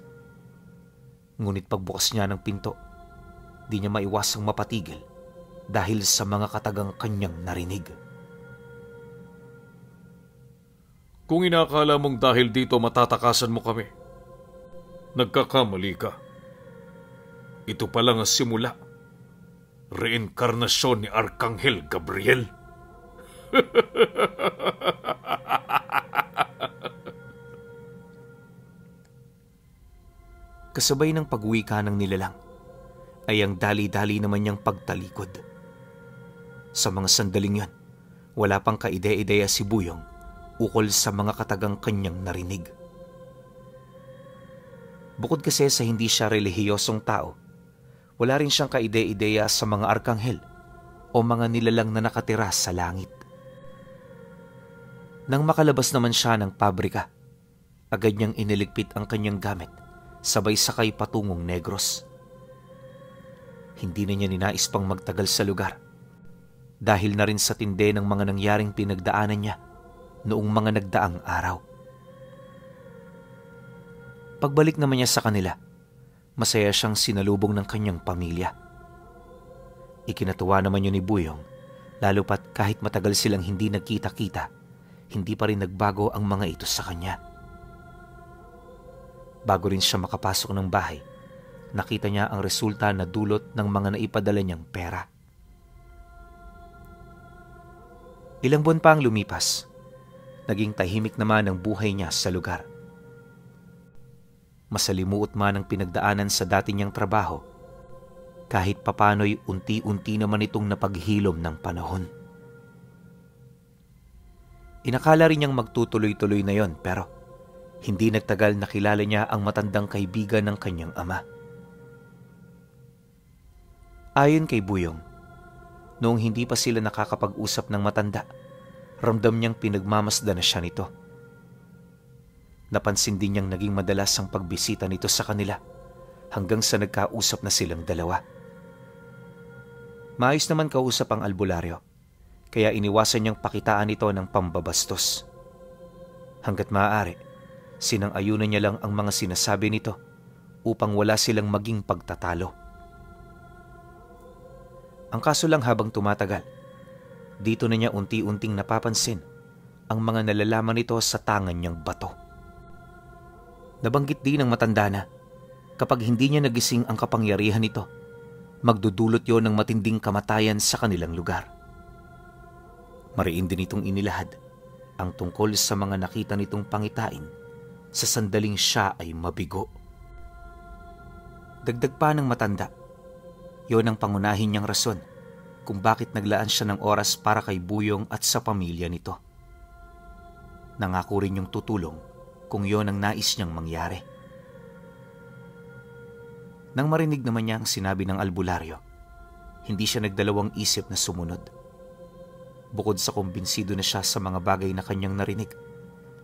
Ngunit pagbukas niya ng pinto, di niya maiwasang mapatigil dahil sa mga katagang kanyang narinig. Kung inakala mong dahil dito matatakasan mo kami, nagkakamali ka. Ito pa lang ang simula. Reinkarnasyon ni Arkanghel Gabriel. Kasabay ng pag-uwi ka ng nilalang, ay ang dali-dali naman niyang pagtalikod. Sa mga sandaling yon, wala pang kaide-ideya si Buyong ukol sa mga katagang kanyang narinig. Bukod kasi sa hindi siya relihiyosong tao, wala rin siyang kaide-ideya sa mga arkanghel o mga nilalang na nakatira sa langit. Nang makalabas naman siya ng pabrika, agad niyang iniligpit ang kanyang gamit, sabay sakay patungong Negros. Hindi na niya ninais pang magtagal sa lugar dahil na rin sa tindi ng mga nangyaring pinagdaanan niya noong mga nagdaang araw. Pagbalik naman niya sa kanila, masaya siyang sinalubong ng kanyang pamilya. Ikinatuwa naman yun ni Buyong, lalo pat kahit matagal silang hindi nagkita-kita, hindi pa rin nagbago ang mga ito sa kanya. Bago rin siya makapasok ng bahay, nakita niya ang resulta na dulot ng mga naipadala niyang pera. Ilang buwan pa ang lumipas, naging tahimik naman ang buhay niya sa lugar. Masalimuot man ang pinagdaanan sa dati niyang trabaho, kahit papano'y unti-unti naman itong napaghilom ng panahon. Inakala rin niyang magtutuloy-tuloy na yon pero hindi nagtagal nakilala niya ang matandang kaibigan ng kanyang ama. Ayon kay Buyong, noong hindi pa sila nakakapag-usap ng matanda, ramdam niyang pinagmamasdan na siya nito. Napansin din niyang naging madalas ang pagbisita nito sa kanila hanggang sa nagkausap na silang dalawa. Maayos naman kausap ang albularyo, kaya iniwasan niyang pakitaan ito ng pambabastos. Hanggat maaari, sinang-ayunan niya lang ang mga sinasabi nito upang wala silang maging pagtatalo. Ang kaso lang habang tumatagal, dito na niya unti-unting napapansin ang mga nalalaman nito sa tangan niyang bato. Nabanggit din ng matanda na kapag hindi niya nagising ang kapangyarihan nito, magdudulot yon ng matinding kamatayan sa kanilang lugar. Mariin din itong inilahad ang tungkol sa mga nakita nitong pangitain sa sandaling siya ay mabigo. Dagdag pa ng matanda, yon ang pangunahin niyang rason kung bakit naglaan siya ng oras para kay Buyong at sa pamilya nito. Nangako rin yung tutulong kung yon ang nais niyang mangyari. Nang marinig naman niya ang sinabi ng albularyo, hindi siya nagdalawang isip na sumunod. Bukod sa kumbinsido na siya sa mga bagay na kanyang narinig,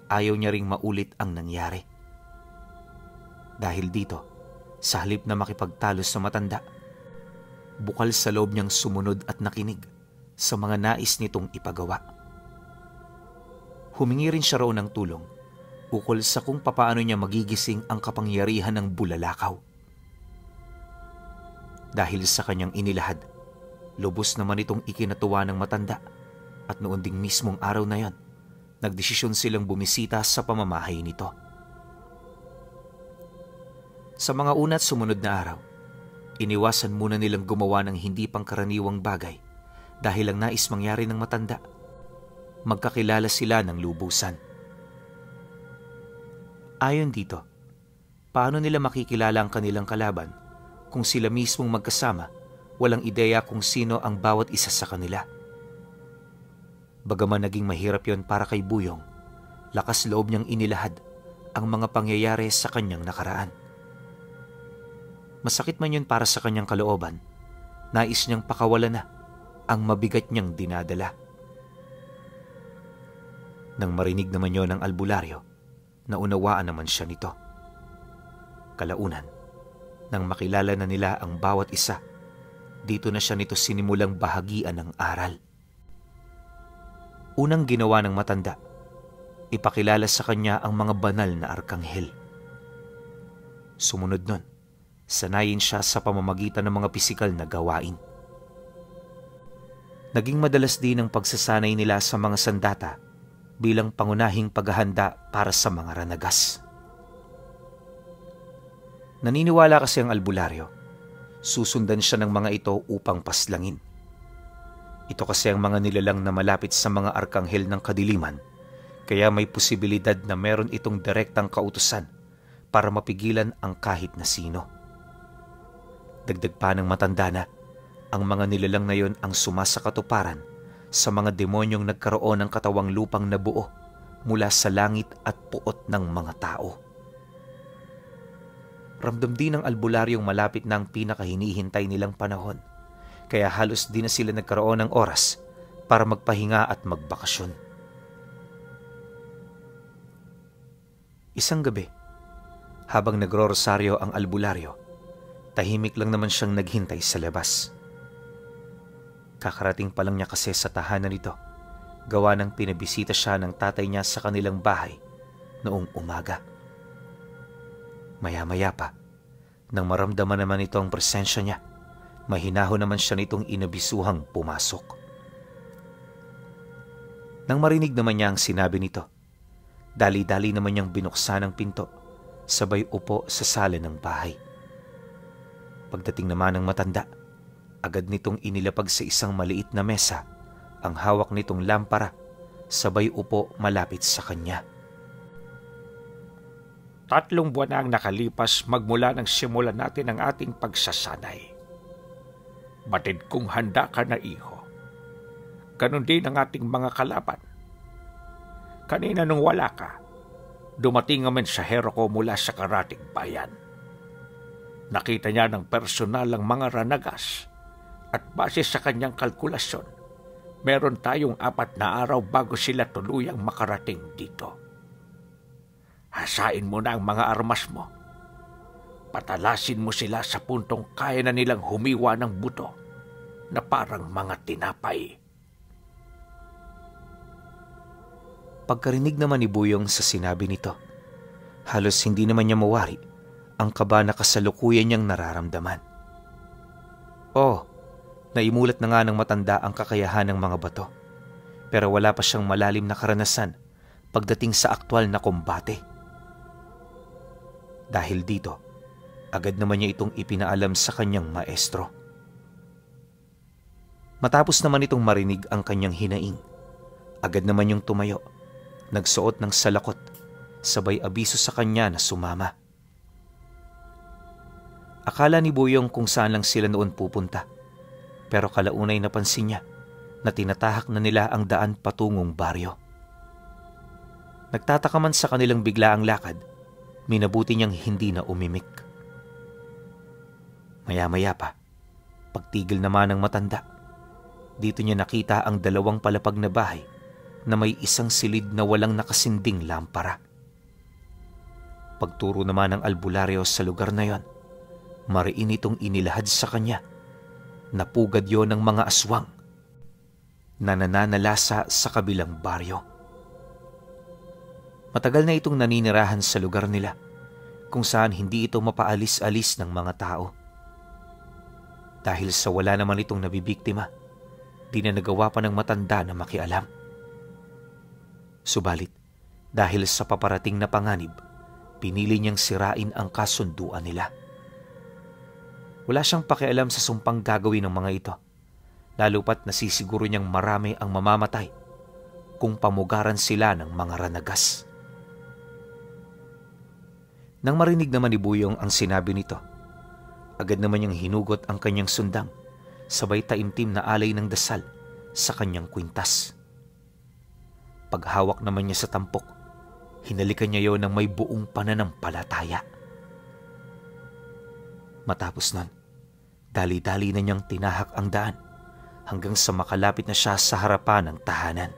ayaw niya ring maulit ang nangyari. Dahil dito, sa halip na makipagtalo sa matanda, bukal sa loob niyang sumunod at nakinig sa mga nais nitong ipagawa. Humingi rin siya roon ng tulong ukol sa kung papaano niya magigising ang kapangyarihan ng bulalakaw. Dahil sa kanyang inilahad, lubos naman itong ikinatuwa ng matanda at noon ding mismong araw na yon, nagdesisyon silang bumisita sa pamamahay nito. Sa mga una at sumunod na araw, iniwasan muna nilang gumawa ng hindi pangkaraniwang bagay dahil ang nais mangyari ng matanda. Magkakilala sila ng lubusan. Ayon dito, paano nila makikilala ang kanilang kalaban kung sila mismong magkasama walang ideya kung sino ang bawat isa sa kanila? Bagaman naging mahirap yon para kay Buyong, lakas loob niyang inilahad ang mga pangyayari sa kanyang nakaraan. Masakit man yun para sa kanyang kalooban, nais niyang pakawalan na ang mabigat niyang dinadala. Nang marinig naman yon ng albularyo, naunawaan naman siya nito. Kalaunan, nang makilala na nila ang bawat isa, dito na siya nito sinimulang bahagian ng aral. Unang ginawa ng matanda, ipakilala sa kanya ang mga banal na arkanghel. Sumunod nun, sanayin siya sa pamamagitan ng mga pisikal na gawain. Naging madalas din ang pagsasanay nila sa mga sandata bilang pangunahing paghahanda para sa mga ranagas. Naniniwala kasi ang albularyo, susundan siya ng mga ito upang paslangin. Ito kasi ang mga nilalang na malapit sa mga arkanghel ng kadiliman, kaya may posibilidad na meron itong direktang kautusan para mapigilan ang kahit na sino. Dagdag pa ng matanda na, ang mga nilalang na yon ang sumasakatuparan sa mga demonyong nagkaroon ng katawang lupang nabuo mula sa langit at puot ng mga tao. Ramdam din ng albularyong malapit na ang pinakahinihintay nilang panahon, kaya halos di na sila nagkaroon ng oras para magpahinga at magbakasyon. Isang gabi, habang nagro-rosaryo ang albularyo, tahimik lang naman siyang naghintay sa labas. Kakarating pa lang niya kasi sa tahanan nito, gawa ng pinabisita siya ng tatay niya sa kanilang bahay noong umaga. Maya-maya pa, nang maramdaman naman ito ang presensya niya, mahinaho naman siya nitong inabisuhang pumasok. Nang marinig naman niya ang sinabi nito, dali-dali naman niyang binuksan ang pinto, sabay upo sa sala ng bahay. Pagdating naman ng matanda, agad nitong inilapag sa isang maliit na mesa ang hawak nitong lampara, sabay upo malapit sa kanya. 3 buwan na ang nakalipas magmula nang simulan natin ang ating pagsasanay. Batid kong handa ka na, iho. Ganon din ang ating mga kalaban. Kanina nung wala ka, dumating ang mensahero ko mula sa karating bayan. Nakita niya ng personal ang mga ranagas at base sa kanyang kalkulasyon, meron tayong 4 na araw bago sila tuluyang makarating dito. Hasain mo na ang mga armas mo. Patalasin mo sila sa puntong kaya na nilang humiwa ng buto na parang mga tinapay. Pagkarinig naman ni Buyong sa sinabi nito, halos hindi naman niya mawari ang kaba na kasalukuyan niyang nararamdaman. Naimulat na nga ng matanda ang kakayahan ng mga bato, pero wala pa siyang malalim na karanasan pagdating sa aktwal na kombate. Dahil dito, agad naman niya itong ipinaalam sa kanyang maestro. Matapos naman itong marinig ang kanyang hinaing, agad naman yung tumayo nagsuot ng salakot, sabay abiso sa kanya na sumama. Akala ni Buyong kung saan lang sila noon pupunta, pero kalaunay napansin niya na tinatahak na nila ang daan patungong baryo. Nagtataka man sa kanilang biglaang lakad, minabuti niyang hindi na umimik. Maya-maya pa, pagtigil naman ng matanda, dito niya nakita ang 2 palapag na bahay na may isang silid na walang nakasinding lampara. Pagturo naman ng albularyo sa lugar na yon, mariin itong inilahad sa kanya. Napugad yon ng mga aswang na nananalasa sa kabilang baryo. Matagal na itong naninirahan sa lugar nila, kung saan hindi ito mapaalis-alis ng mga tao. Dahil sa wala naman itong nabibiktima, di na nagawa pa ng matanda na makialam. Subalit, dahil sa paparating na panganib, pinili niyang sirain ang kasunduan nila. Wala siyang pakialam sa sumpang gagawin ng mga ito, lalo pat nasisiguro niyang marami ang mamamatay kung pamugaran sila ng mga ranagas. Nang marinig naman ni Buyong ang sinabi nito, agad naman niyang hinugot ang kanyang sundang, sabay taimtim na alay ng dasal sa kanyang kwintas. Paghawak naman niya sa tampok, hinalikan niya yon ng may buong pananampalataya. Matapos nun, dali-dali na niyang tinahak ang daan hanggang sa makalapit na siya sa harapan ng tahanan.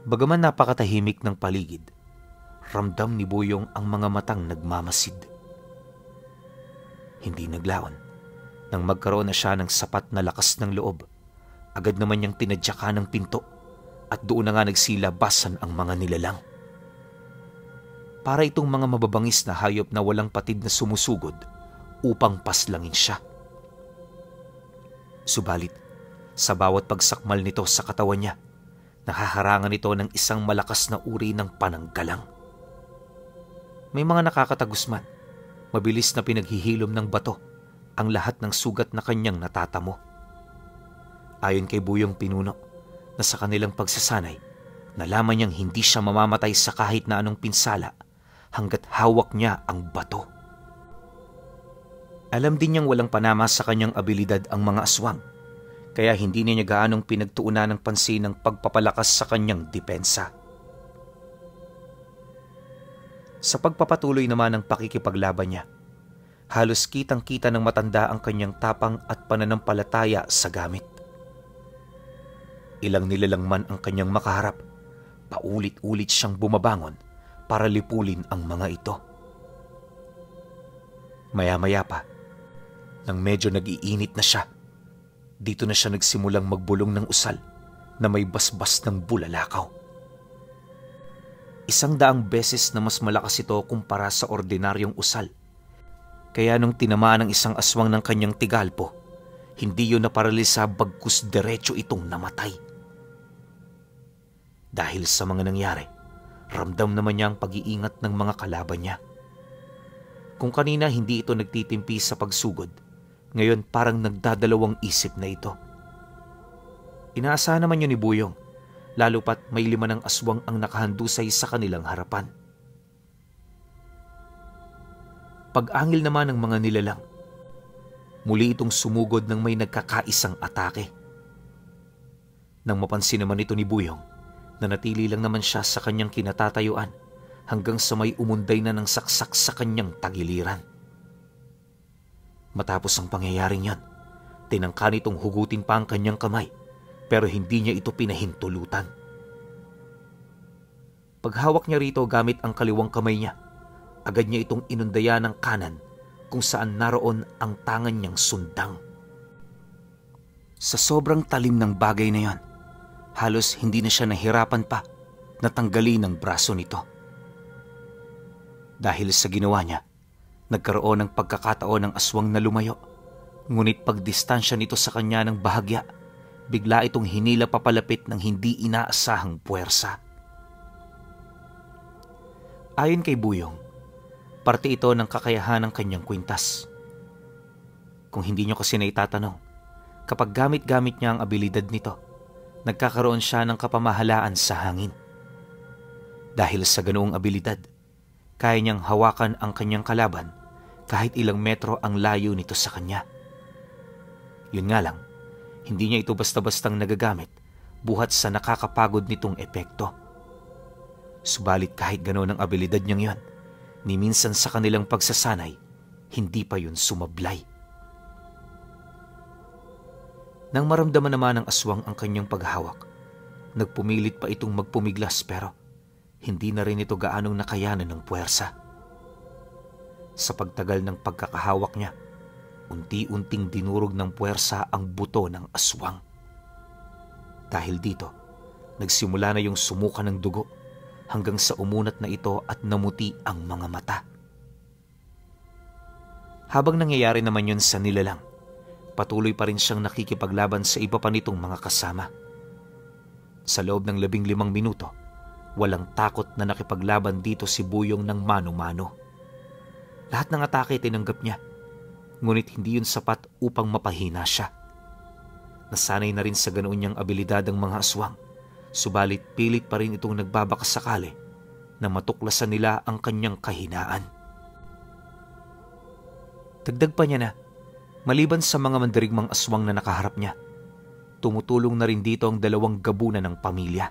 Bagaman napakatahimik ng paligid, ramdam ni Buyong ang mga matang nagmamasid. Hindi naglaon. Nang magkaroon na siya ng sapat na lakas ng loob, agad naman niyang tinadyakan ng pinto at doon na nga nagsilabasan ang mga nilalang. Para itong mga mababangis na hayop na walang patid na sumusugod upang paslangin siya. Subalit, sa bawat pagsakmal nito sa katawan niya, nahaharangan ito ng isang malakas na uri ng pananggalang. May mga nakakatagusman, mabilis na pinaghihilom ng bato ang lahat ng sugat na kanyang natatamo. Ayon kay Buyong Pinuno, na sa kanilang pagsasanay, nalaman niyang hindi siya mamamatay sa kahit na anong pinsala hanggat hawak niya ang bato. Alam din niyang walang panama sa kanyang abilidad ang mga aswang, kaya hindi niya gaanong pinagtuunan ng pansin ng pagpapalakas sa kanyang depensa. Sa pagpapatuloy naman ng pakikipaglaban niya, halos kitang-kita ng matanda ang kanyang tapang at pananampalataya sa gamit. Ilang nilalang man ang kanyang makaharap, paulit-ulit siyang bumabangon para lipulin ang mga ito. Maya-maya pa, nang medyo nag-iinit na siya, dito na siya nagsimulang magbulong ng usal na may basbas ng bulalakaw. 100 beses na mas malakas ito kumpara sa ordinaryong usal. Kaya nung tinamaan ng isang aswang ng kanyang tigalpo, hindi yun naparalisa bagkus diretso itong namatay. Dahil sa mga nangyari, ramdam naman niya ang pag-iingat ng mga kalaban niya. Kung kanina hindi ito nagtitimpi sa pagsugod, ngayon parang nagdadalawang isip na ito. Inaasahan naman yun ni Buyong, lalo pat may 5 ng aswang ang nakahandusay sa kanilang harapan. Pag-angil naman ng mga nilalang, muli itong sumugod ng may nagkakaisang atake. Nang mapansin naman ito ni Buyong, nanatili lang naman siya sa kanyang kinatatayuan hanggang sa may umunday na ng saksak sa kanyang tagiliran. Matapos ang pangyayaring yan, tinangka nitong hugutin pa ang kanyang kamay pero hindi niya ito pinahintulutan. Paghawak niya rito gamit ang kaliwang kamay niya, agad niya itong inundaya ng kanan kung saan naroon ang tangan niyang sundang. Sa sobrang talim ng bagay na yan, halos hindi na siya nahirapan pa na tanggalin ang braso nito. Dahil sa ginawa niya, nagkaroon ng pagkakataon ng aswang na lumayo, ngunit pagdistansya nito sa kanya ng bahagya, bigla itong hinila papalapit ng hindi inaasahang puwersa. Ayon kay Buyong, parte ito ng kakayahan ng kanyang kwintas. Kung hindi niyo kasi na itatanong, kapag gamit-gamit niya ang abilidad nito, nagkakaroon siya ng kapamahalaan sa hangin. Dahil sa ganoong abilidad, kaya niyang hawakan ang kanyang kalaban kahit ilang metro ang layo nito sa kanya. Yun nga lang, hindi niya ito basta-bastang nagagamit buhat sa nakakapagod nitong epekto. Subalit kahit ganoon ang abilidad niyang yon, ni minsan sa kanilang pagsasanay, hindi pa yun sumablay. Nang maramdaman naman ng aswang ang kanyang paghahawak, nagpumilit pa itong magpumiglas pero hindi na rin ito gaanong nakayanan ng puwersa. Sa pagtagal ng pagkakahawak niya, unti-unting dinurog ng puwersa ang buto ng aswang. Dahil dito, nagsimula na yung sumuka ng dugo hanggang sa umunat na ito at namuti ang mga mata. Habang nangyayari naman yun sa nilalang, patuloy pa rin siyang nakikipaglaban sa iba pa nitong mga kasama. Sa loob ng 15 minuto, walang takot na nakipaglaban dito si Buyong ng mano-mano. Lahat ng atake tinanggap niya, ngunit hindi yun sapat upang mapahina siya. Nasanay na rin sa ganoon niyang abilidad ang mga aswang, subalit pilit pa rin itong nagbabakasakali na matuklasan nila ang kanyang kahinaan. Dagdag pa niya na, maliban sa mga mandirigmang aswang na nakaharap niya, tumutulong na rin dito ang 2 gabunan ng pamilya.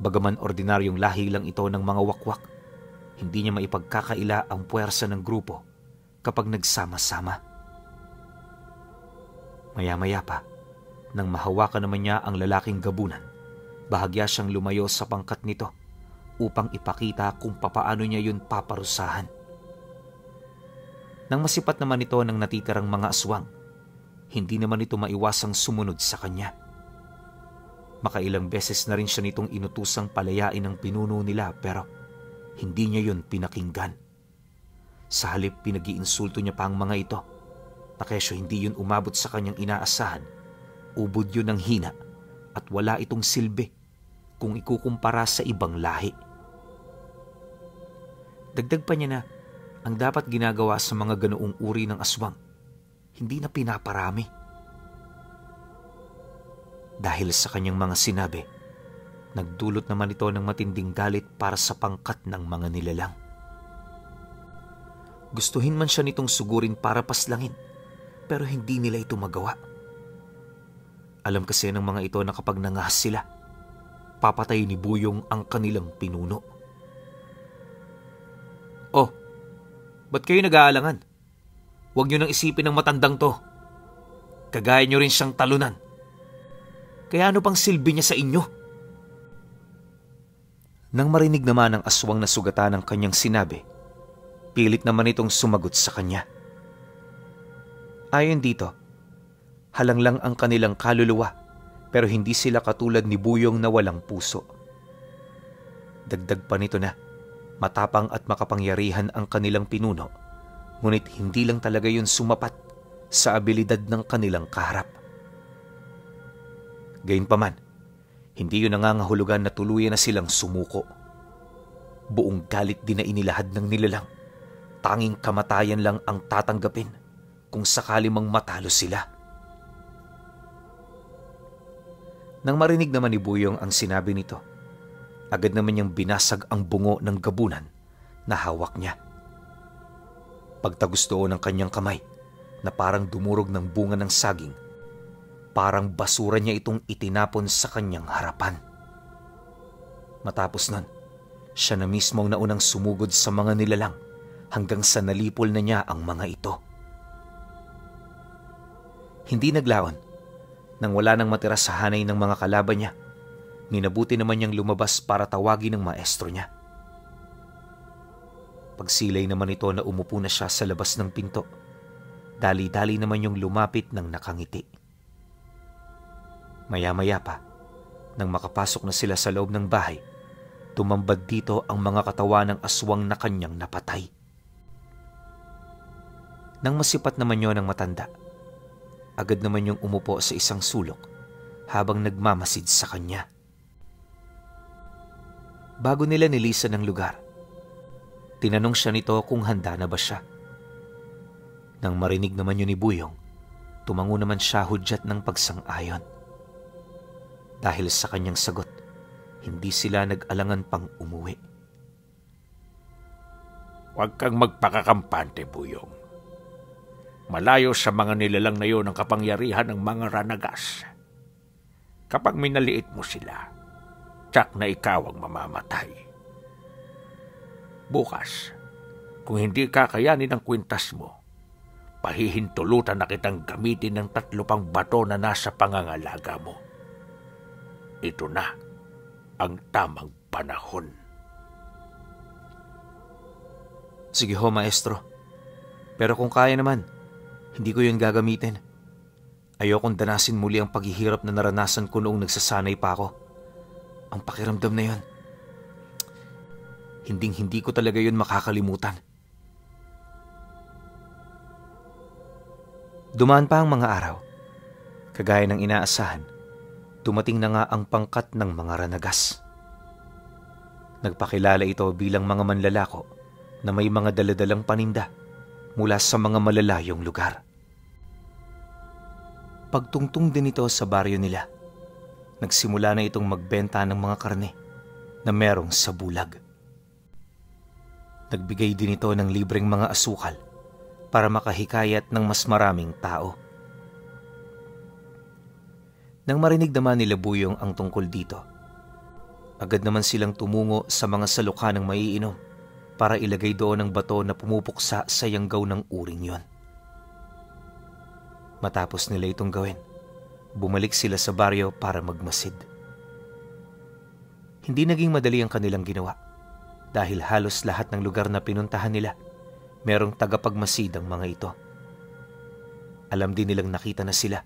Bagaman ordinaryong lahi lang ito ng mga wakwak, hindi niya maipagkakaila ang puwersa ng grupo kapag nagsama-sama. Maya-maya pa, nang mahawakan naman niya ang lalaking gabunan, bahagya siyang lumayo sa pangkat nito upang ipakita kung papaano niya yun paparusahan. Nang masipat naman ito ng natitirang mga aswang, hindi naman ito maiwasang sumunod sa kanya. Makailang beses na rin siya nitong inutusang palayain ang pinuno nila pero hindi niya yun pinakinggan. Sa halip pinag-iinsulto niya pa ang mga ito, na kesyo hindi yun umabot sa kanyang inaasahan, ubod yun ng hina at wala itong silbi kung ikukumpara sa ibang lahi. Dagdag pa niya na ang dapat ginagawa sa mga ganoong uri ng aswang, hindi na pinaparami. Dahil sa kanyang mga sinabi, nagdulot naman ito ng matinding galit para sa pangkat ng mga nilalang. Gustuhin man siya nitong sugurin para paslangin, pero hindi nila ito magawa. Alam kasi ng mga ito na kapag nangahas sila, papatay ni Buyong ang kanilang pinuno. Oh, ba't kayo nag-aalangan? Huwag niyo nang isipin ng matandang to. Kagaya niyo rin siyang talunan. Kaya ano pang silbi niya sa inyo? Nang marinig naman ng aswang na sugatan ng kanyang sinabi, pilit naman itong sumagot sa kanya. Ayon dito, halang lang ang kanilang kaluluwa pero hindi sila katulad ni Buyong na walang puso. Dagdag pa nito na matapang at makapangyarihan ang kanilang pinuno, ngunit hindi lang talaga yun sumapat sa abilidad ng kanilang kaharap. Gayunpaman, hindi yun nangangahulugan na tuluyan na silang sumuko. Buong galit din na inilahad ng nilalang. Tanging kamatayan lang ang tatanggapin kung sakali mang matalo sila. Nang marinig naman ni Buyong ang sinabi nito, agad naman niyang binasag ang bungo ng gabunan na hawak niya. Pagtagos doon ng kanyang kamay na parang dumurog ng bunga ng saging, parang basura niya itong itinapon sa kanyang harapan. Matapos nun, siya na mismo ang naunang sumugod sa mga nilalang hanggang sa nalipol na niya ang mga ito. Hindi naglaon. Nang wala nang matira sa hanay ng mga kalaban niya, minabuti naman niyang lumabas para tawagin ang maestro niya. Pagsilay naman ito na umupo na siya sa labas ng pinto, dali-dali naman yung lumapit ng nakangiti. Maya-maya pa, nang makapasok na sila sa loob ng bahay, tumambad dito ang mga katawan ng aswang na kanyang napatay. Nang masipat naman yon ng matanda, agad naman yung umupo sa isang sulok habang nagmamasid sa kanya. Bago nila nilisan ng lugar, tinanong siya nito kung handa na ba siya. Nang marinig naman yun ni Buyong, tumango naman siya hudyat ng pagsang-ayon. Dahil sa kanyang sagot, hindi sila nag-alangan pang umuwi. Huwag kang magpakakampante, Buyong. Malayo sa mga nilalang na iyon ang kapangyarihan ng mga ranagas. Kapag minaliit mo sila, tsak na ikaw ang mamamatay. Bukas, kung hindi kakayanin ang kwintas mo, pahihintulutan na kitang gamitin ng 3 pang bato na nasa pangangalaga mo. Ito na ang tamang panahon. Sige ho, maestro. Pero kung kaya naman, hindi ko yun gagamitin. Ayokong danasin muli ang paghihirap na naranasan ko noong nagsasanay pa ako. Ang pakiramdam na yun. Hinding-hindi ko talaga yun makakalimutan. Dumaan pa ang mga araw. Kagaya ng inaasahan, dumating na nga ang pangkat ng mga ranagas. Nagpakilala ito bilang mga manlalako na may mga daladalang paninda mula sa mga malalayong lugar. Pagtungtong din ito sa baryo nila, nagsimula na itong magbenta ng mga karne na merong sa bulag. Nagbigay din ito ng libreng mga asukal para makahikayat ng mas maraming tao. Nang marinig naman nila Buyong ang tungkol dito, agad naman silang tumungo sa mga saluka ng maiinom para ilagay doon ang bato na pumupuksa sa yanggaw ng uring yon. Matapos nila itong gawin, bumalik sila sa baryo para magmasid. Hindi naging madali ang kanilang ginawa dahil halos lahat ng lugar na pinuntahan nila, merong tagapagmasid ang mga ito. Alam din nilang nakita na sila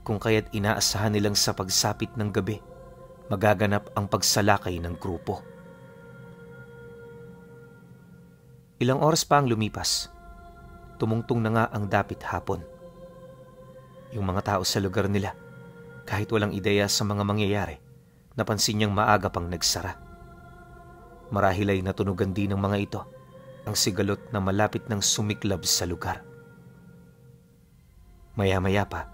kung kaya't inaasahan nilang sa pagsapit ng gabi, magaganap ang pagsalakay ng grupo. Ilang oras pa ang lumipas, tumungtong na nga ang dapit hapon. Yung mga tao sa lugar nila, kahit walang ideya sa mga mangyayari, napansin niyang maaga pang nagsara. Marahil ay natunugan din ng mga ito ang sigalot na malapit ng sumiklab sa lugar. Maya-maya pa,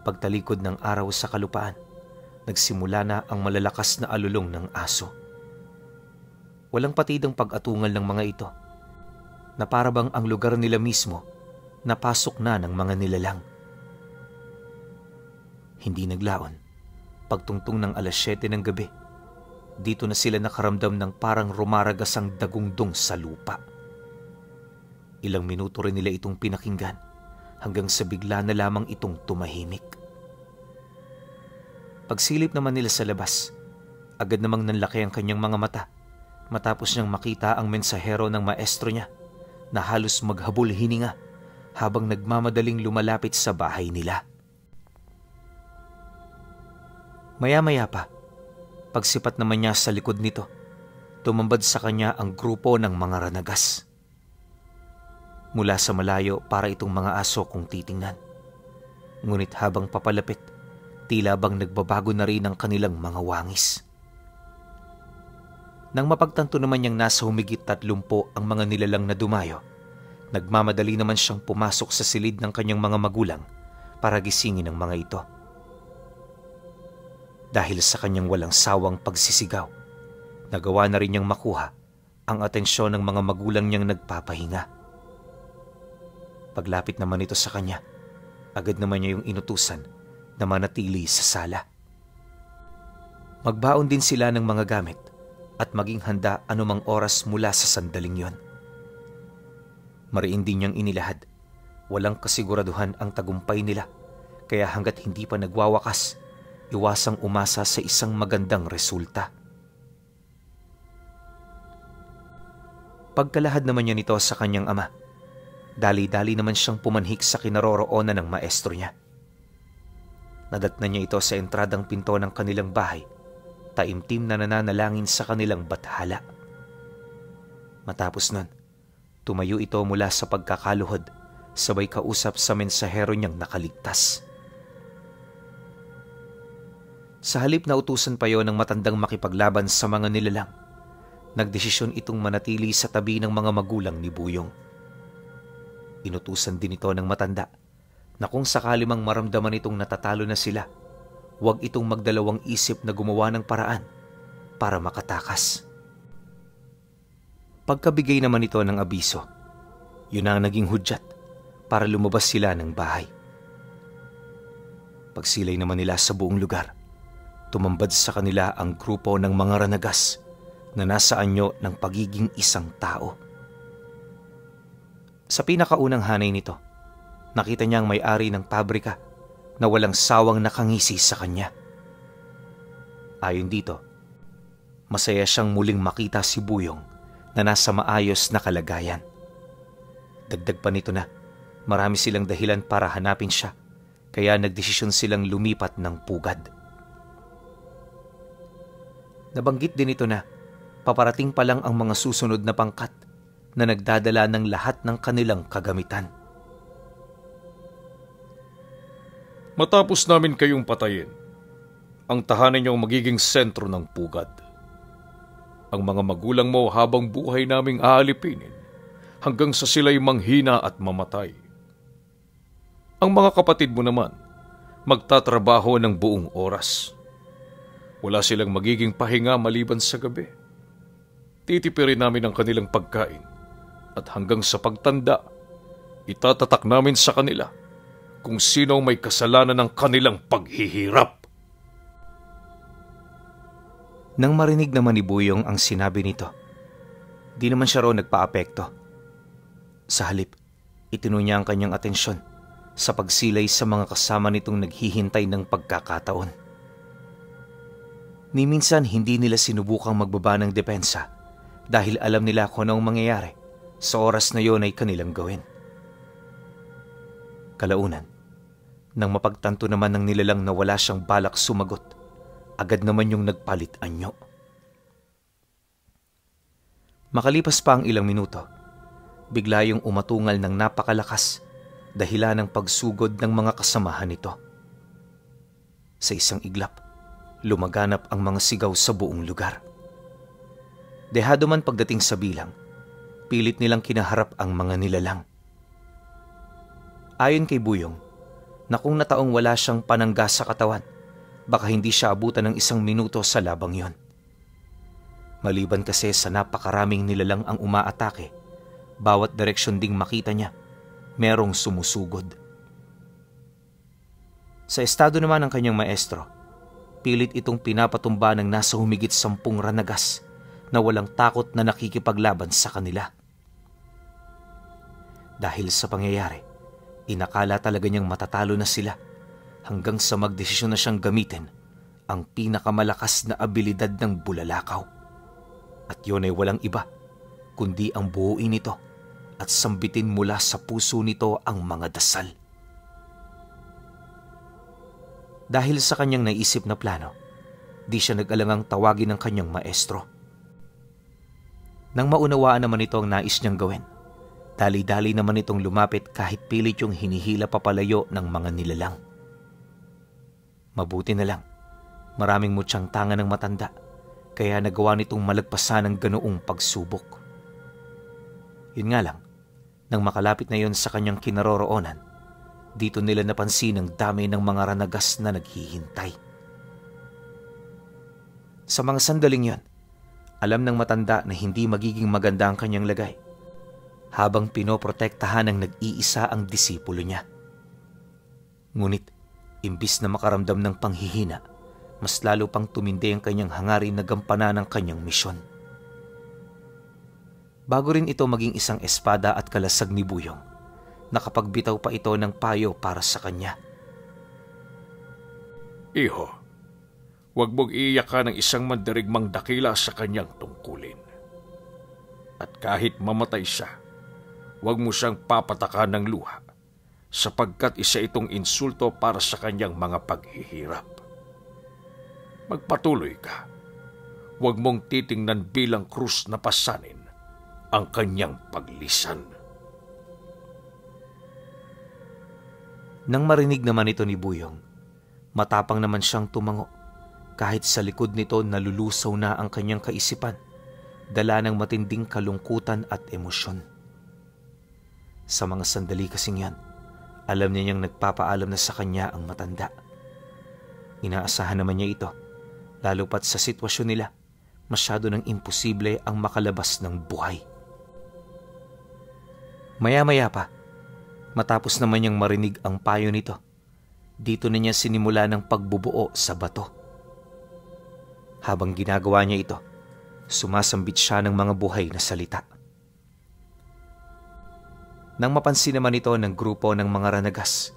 pagtalikod ng araw sa kalupaan, nagsimula na ang malalakas na alulong ng aso. Walang patidang pag-atungal ng mga ito, na parabang ang lugar nila mismo napasok na ng mga nilalang. Hindi naglaon, pagtungtong ng 7:00 ng gabi, dito na sila nakaramdam ng parang rumaragas ang dagungdong sa lupa. Ilang minuto rin nila itong pinakinggan hanggang sa bigla na lamang itong tumahimik. Pagsilip naman nila sa labas, agad namang nanlaki ang kanyang mga mata matapos niyang makita ang mensahero ng maestro niya na halos maghabol hininga habang nagmamadaling lumalapit sa bahay nila. Maya-maya pa, pagsipat naman niya sa likod nito, tumambad sa kanya ang grupo ng mga ranagas. Mula sa malayo para itong mga aso kung titingnan. Ngunit habang papalapit, tila bang nagbabago na rin ang kanilang mga wangis. Nang mapagtanto naman niyang nasa humigit 30 ang mga nilalang na dumayo, nagmamadali naman siyang pumasok sa silid ng kanyang mga magulang para gisingin ang mga ito. Dahil sa kanyang walang sawang pagsisigaw, nagawa na rin niyang makuha ang atensyon ng mga magulang niyang nagpapahinga. Paglapit naman ito sa kanya, agad naman niya yung inutusan na manatili sa sala. Magbaon din sila ng mga gamit at maging handa anumang oras mula sa sandaling yon. Mariin din niyang inilahad, walang kasiguraduhan ang tagumpay nila, kaya hanggat hindi pa nagwawakas, iwasang umasa sa isang magandang resulta. Pagkalahad naman niya nito sa kanyang ama, dali-dali naman siyang pumanhik sa kinaroroonan ng maestro niya. Nadatnan niya ito sa entradang pinto ng kanilang bahay, taimtim na nananalangin sa kanilang bathala. Matapos nun, tumayo ito mula sa pagkakaluhod, sabay kausap sa mensahero niyang nakaligtas. Sa halip na utusan pa yon ng matandang makipaglaban sa mga nilalang, nagdesisyon itong manatili sa tabi ng mga magulang ni Buyong. Inutusan din ito ng matanda na kung sakali mang maramdaman itong natatalo na sila, huwag itong magdalawang isip na gumawa ng paraan para makatakas. Pagkabigay naman ito ng abiso, yun ang naging hudyat para lumabas sila ng bahay. Pagsilay naman nila sa buong lugar, tumambad sa kanila ang grupo ng mga ranagas na nasa anyo ng pagiging isang tao. Sa pinakaunang hanay nito, nakita niya ang may-ari ng pabrika na walang sawang nakangisi sa kanya. Ayon dito, masaya siyang muling makita si Buyong na nasa maayos na kalagayan. Dagdag pa nito na marami silang dahilan para hanapin siya, kaya nagdesisyon silang lumipat ng pugad. Nabanggit din ito na paparating pa lang ang mga susunod na pangkat na nagdadala ng lahat ng kanilang kagamitan. Matapos namin kayong patayin, ang tahanan niyong magiging sentro ng pugad. Ang mga magulang mo habang buhay naming aalipinin hanggang sa sila'y manghina at mamatay. Ang mga kapatid mo naman, magtatrabaho ng buong oras. Wala silang magiging pahinga maliban sa gabi. Titipirin namin ang kanilang pagkain at hanggang sa pagtanda, itatatak namin sa kanila kung sino may kasalanan ng kanilang paghihirap. Nang marinig naman ni Buyong ang sinabi nito, di naman siya raw nagpa-apekto. Sa halip, itinu niya ang kanyang atensyon sa pagsilay sa mga kasama nitong naghihintay ng pagkakataon. Ni minsan hindi nila sinubukang magbaba ng depensa dahil alam nila kung anong mangyayari sa oras na yon ay kanilang gawin. Kalaunan, nang mapagtanto naman ng nilalang na wala siyang balak sumagot, agad naman yung nagpalit anyo. Makalipas pa ang ilang minuto, bigla yung umatungal ng napakalakas dahilan ng pagsugod ng mga kasamahan nito. Sa isang iglap, lumaganap ang mga sigaw sa buong lugar. Dehado man pagdating sa bilang, pilit nilang kinaharap ang mga nilalang. Ayon kay Buyong, na kung nataong wala siyang panangga sa katawan, baka hindi siya abutan ng 1 minuto sa labang yon. Maliban kasi sa napakaraming nilalang ang umaatake, bawat direksyon ding makita niya, merong sumusugod. Sa estado naman ng kanyang maestro, pilit itong pinapatumba ng nasa humigit 10 ranagas na walang takot na nakikipaglaban sa kanila. Dahil sa pangyayari, inakala talaga niyang matatalo na sila hanggang sa magdesisyon na siyang gamitin ang pinakamalakas na abilidad ng bulalakaw. At yun ay walang iba, kundi ang buuin nito at sambitin mula sa puso nito ang mga dasal. Dahil sa kanyang naisip na plano, di siya nag-alangang tawagin ng kanyang maestro. Nang maunawaan naman ito ang nais niyang gawin, dali-dali naman itong lumapit kahit pilit yung hinihila papalayo ng mga nilalang. Mabuti na lang, maraming mutyang tanga ng matanda, kaya nagawa nitong malagpasan ng ganoong pagsubok. Yun nga lang, nang makalapit na yon sa kanyang kinaroroonan, dito nila napansin ang dami ng mga ranagas na naghihintay. Sa mga sandaling yon, alam ng matanda na hindi magiging maganda ang kanyang lagay, habang pinoprotektahan ng nag-iisa ang disipulo niya. Ngunit, imbis na makaramdam ng panghihina, mas lalo pang tumindi ang kanyang hangarin na gampanan ng kanyang misyon. Bago rin ito maging isang espada at kalasag ni Buyong, nakapagbitaw pa ito ng payo para sa kanya. Iho, huwag mong iiyakan ng isang mandirigmang dakila sa kanyang tungkulin. At kahit mamatay siya, huwag mo siyang papatakan ng luha, sapagkat isa itong insulto para sa kanyang mga paghihirap. Magpatuloy ka. Huwag mong titingnan bilang krus na pasanin ang kanyang paglisan. Nang marinig naman ito ni Buyong, matapang naman siyang tumango, kahit sa likod nito nalulusaw na ang kanyang kaisipan, dala ng matinding kalungkutan at emosyon. Sa mga sandali kasing yan, alam niya niyang nagpapaalam na sa kanya ang matanda. Inaasahan naman niya ito, lalo pat sa sitwasyon nila, masyado nang imposible ang makalabas ng buhay. Maya-maya pa, matapos naman niyang marinig ang payo nito, dito na niya sinimula ng pagbubuo sa bato. Habang ginagawa niya ito, sumasambit siya ng mga buhay na salita. Nang mapansin naman ito ng grupo ng mga ranagas,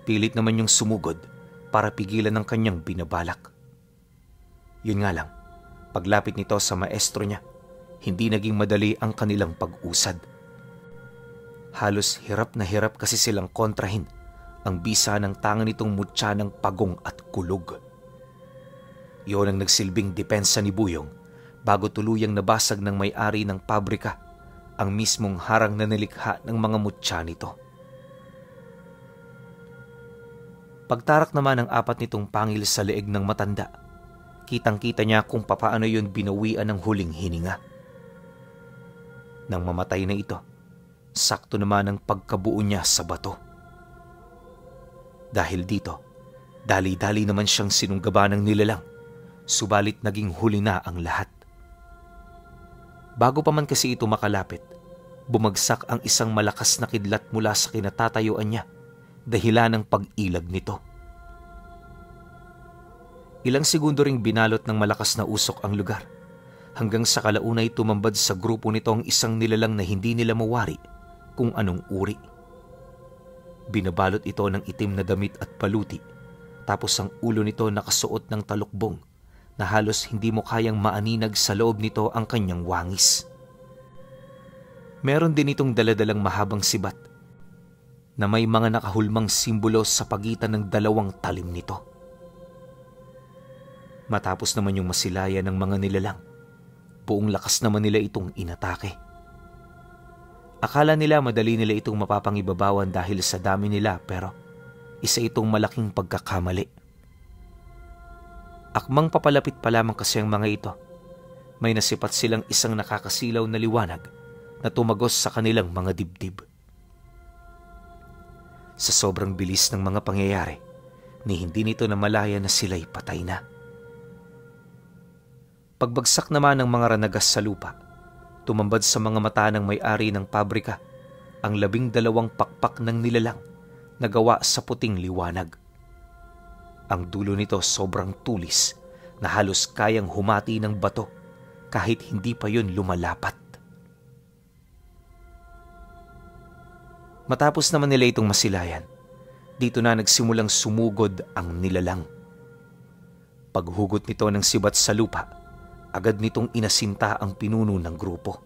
pilit naman yung sumugod para pigilan ng kanyang binabalak. Yun nga lang, paglapit nito sa maestro niya, hindi naging madali ang kanilang pag-usad. Halos hirap na hirap kasi silang kontrahin ang bisa ng tanga nitong mutya ng pagong at kulog. Iyon ang nagsilbing depensa ni Buyong bago tuluyang nabasag ng may-ari ng pabrika ang mismong harang na nilikha ng mga mutya nito. Pagtarak naman ng apat nitong pangil sa leeg ng matanda, kitang-kita niya kung papaano yun binawian ng huling hininga. Nang mamatay na ito, sakto naman ang pagkabuo niya sa bato. Dahil dito, dali-dali naman siyang sinunggaban ng nilalang, subalit naging huli na ang lahat. Bago pa man kasi ito makalapit, bumagsak ang isang malakas na kidlat mula sa kinatatayuan niya, dahilan ng pag-ilag nito. Ilang segundo ring binalot ng malakas na usok ang lugar, hanggang sa kalaunay tumambad sa grupo nito ang isang nilalang na hindi nila mawari kung anong uri. Binabalot ito ng itim na damit at paluti, tapos ang ulo nito nakasuot ng talukbong na halos hindi mo kayang maaninag sa loob nito ang kanyang wangis. Meron din itong daladalang mahabang sibat na may mga nakahulmang simbolo sa pagitan ng dalawang talim nito. Matapos naman yung masilayan ng mga nilalang, buong lakas naman nila itong inatake. Akala nila madali nila itong mapapangibabawan dahil sa dami nila, pero isa itong malaking pagkakamali. Akmang papalapit pa lamang kasi ang mga ito, may nasipat silang isang nakakasilaw na liwanag na tumagos sa kanilang mga dibdib. Sa sobrang bilis ng mga pangyayari, ni hindi nito namalaya na sila'y patay na. Pagbagsak naman ng mga ranagas sa lupa, tumambad sa mga mata ng may-ari ng pabrika ang 12 pakpak ng nilalang na gawa sa puting liwanag. Ang dulo nito sobrang tulis na halos kayang humati ng bato kahit hindi pa yun lumalapat. Matapos naman nila itong masilayan, dito na nagsimulang sumugod ang nilalang. Paghugot nito ng sibat sa lupa, agad nitong inasinta ang pinuno ng grupo.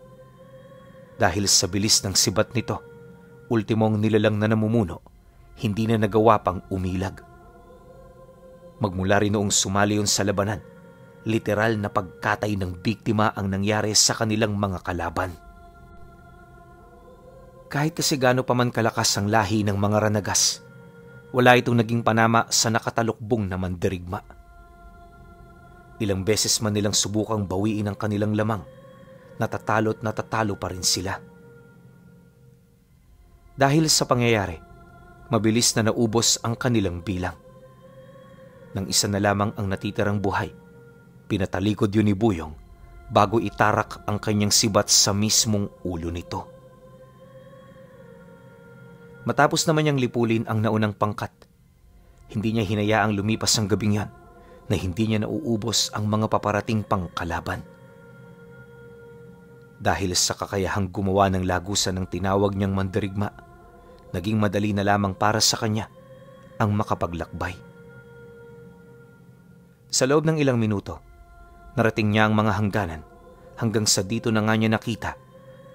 Dahil sa bilis ng sibat nito, ultimong nilalang na namumuno, hindi na nagawa pang umilag. Magmula rin noong sumali yun sa labanan, literal na pagkatay ng biktima ang nangyari sa kanilang mga kalaban. Kahit kasi gaano pa man kalakas ang lahi ng mga ranagas, wala itong naging panama sa nakatalukbong na mandirigma. Ilang beses man nilang subukang bawiin ang kanilang lamang, natatalo pa rin sila. Dahil sa pangyayari, mabilis na naubos ang kanilang bilang. Nang isa na lamang ang natitirang buhay, pinatalikod yun ni Buyong bago itarak ang kanyang sibat sa mismong ulo nito. Matapos naman niyang lipulin ang naunang pangkat, hindi niya hinayaang lumipas ang gabing yan na hindi niya nauubos ang mga paparating pang kalaban. Dahil sa kakayahang gumawa ng lagusan ng tinawag niyang mandirigma, naging madali na lamang para sa kanya ang makapaglakbay. Sa loob ng ilang minuto, narating niya ang mga hangganan hanggang sa dito na nga niya nakita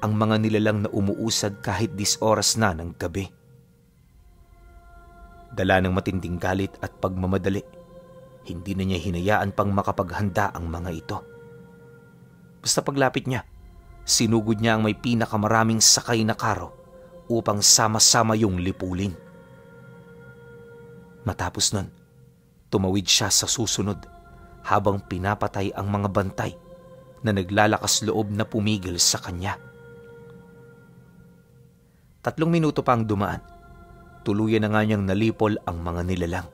ang mga nilalang na umuusad kahit 10 oras na ng gabi. Dala ng matinding galit at pagmamadali, hindi na niya hinayaan pang makapaghanda ang mga ito. Basta paglapit niya, sinugod niya ang may pinakamaraming sakay na karo upang sama-sama yung lipulin. Matapos nun, tumawid siya sa susunod habang pinapatay ang mga bantay na naglalakas loob na pumigil sa kanya. 3 minuto pa ang dumaan, tuluyan na nga niyang nalipol ang mga nilalang.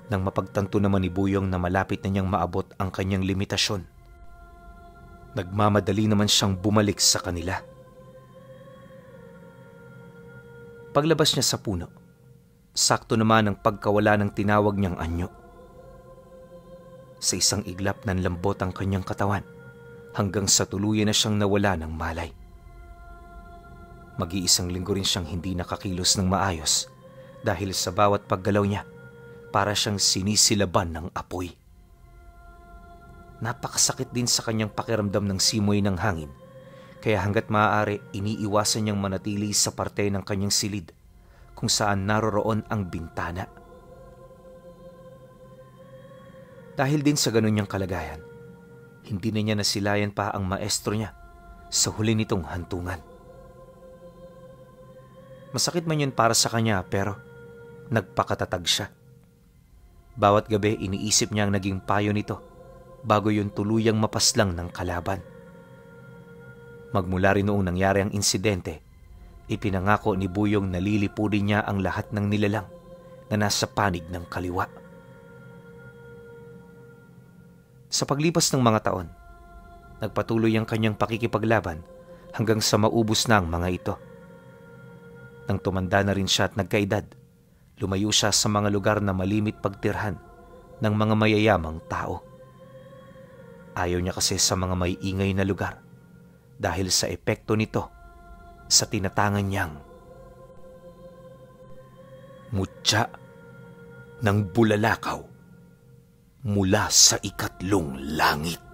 Nang mapagtanto naman ni Buyong na malapit na niyang maabot ang kanyang limitasyon, nagmamadali naman siyang bumalik sa kanila. Paglabas niya sa puno, sakto naman ang pagkawala ng tinawag niyang anyo. Sa isang iglap nanlambot ang kanyang katawan hanggang sa tuluyan na siyang nawala ng malay. Mag-iisang linggo rin siyang hindi nakakilos ng maayos dahil sa bawat paggalaw niya, para siyang sinisilaban ng apoy. Napakasakit din sa kanyang pakiramdam ng simoy ng hangin, kaya hanggat maaari iniiwasan niyang manatili sa parte ng kanyang silid kung saan naroroon ang bintana. Dahil din sa ganun niyang kalagayan, hindi na niya nasilayan pa ang maestro niya sa huli nitong hantungan. Masakit man yun para sa kanya pero nagpakatatag siya. Bawat gabi iniisip niya ang naging payo nito bago yun tuluyang mapaslang ng kalaban. Magmula rin noong nangyari ang insidente, ipinangako ni Buyong na lilipunin niya ang lahat ng nilalang na nasa panig ng kaliwa. Sa paglipas ng mga taon, nagpatuloy ang kanyang pakikipaglaban hanggang sa maubos na ang mga ito. Nang tumanda na rin siya at nagkaedad, lumayo siya sa mga lugar na malimit pagtirhan ng mga mayayamang tao. Ayaw niya kasi sa mga may ingay na lugar dahil sa epekto nito sa tinatangan niyang mutya ng bulalakaw mula sa ikatlong langit.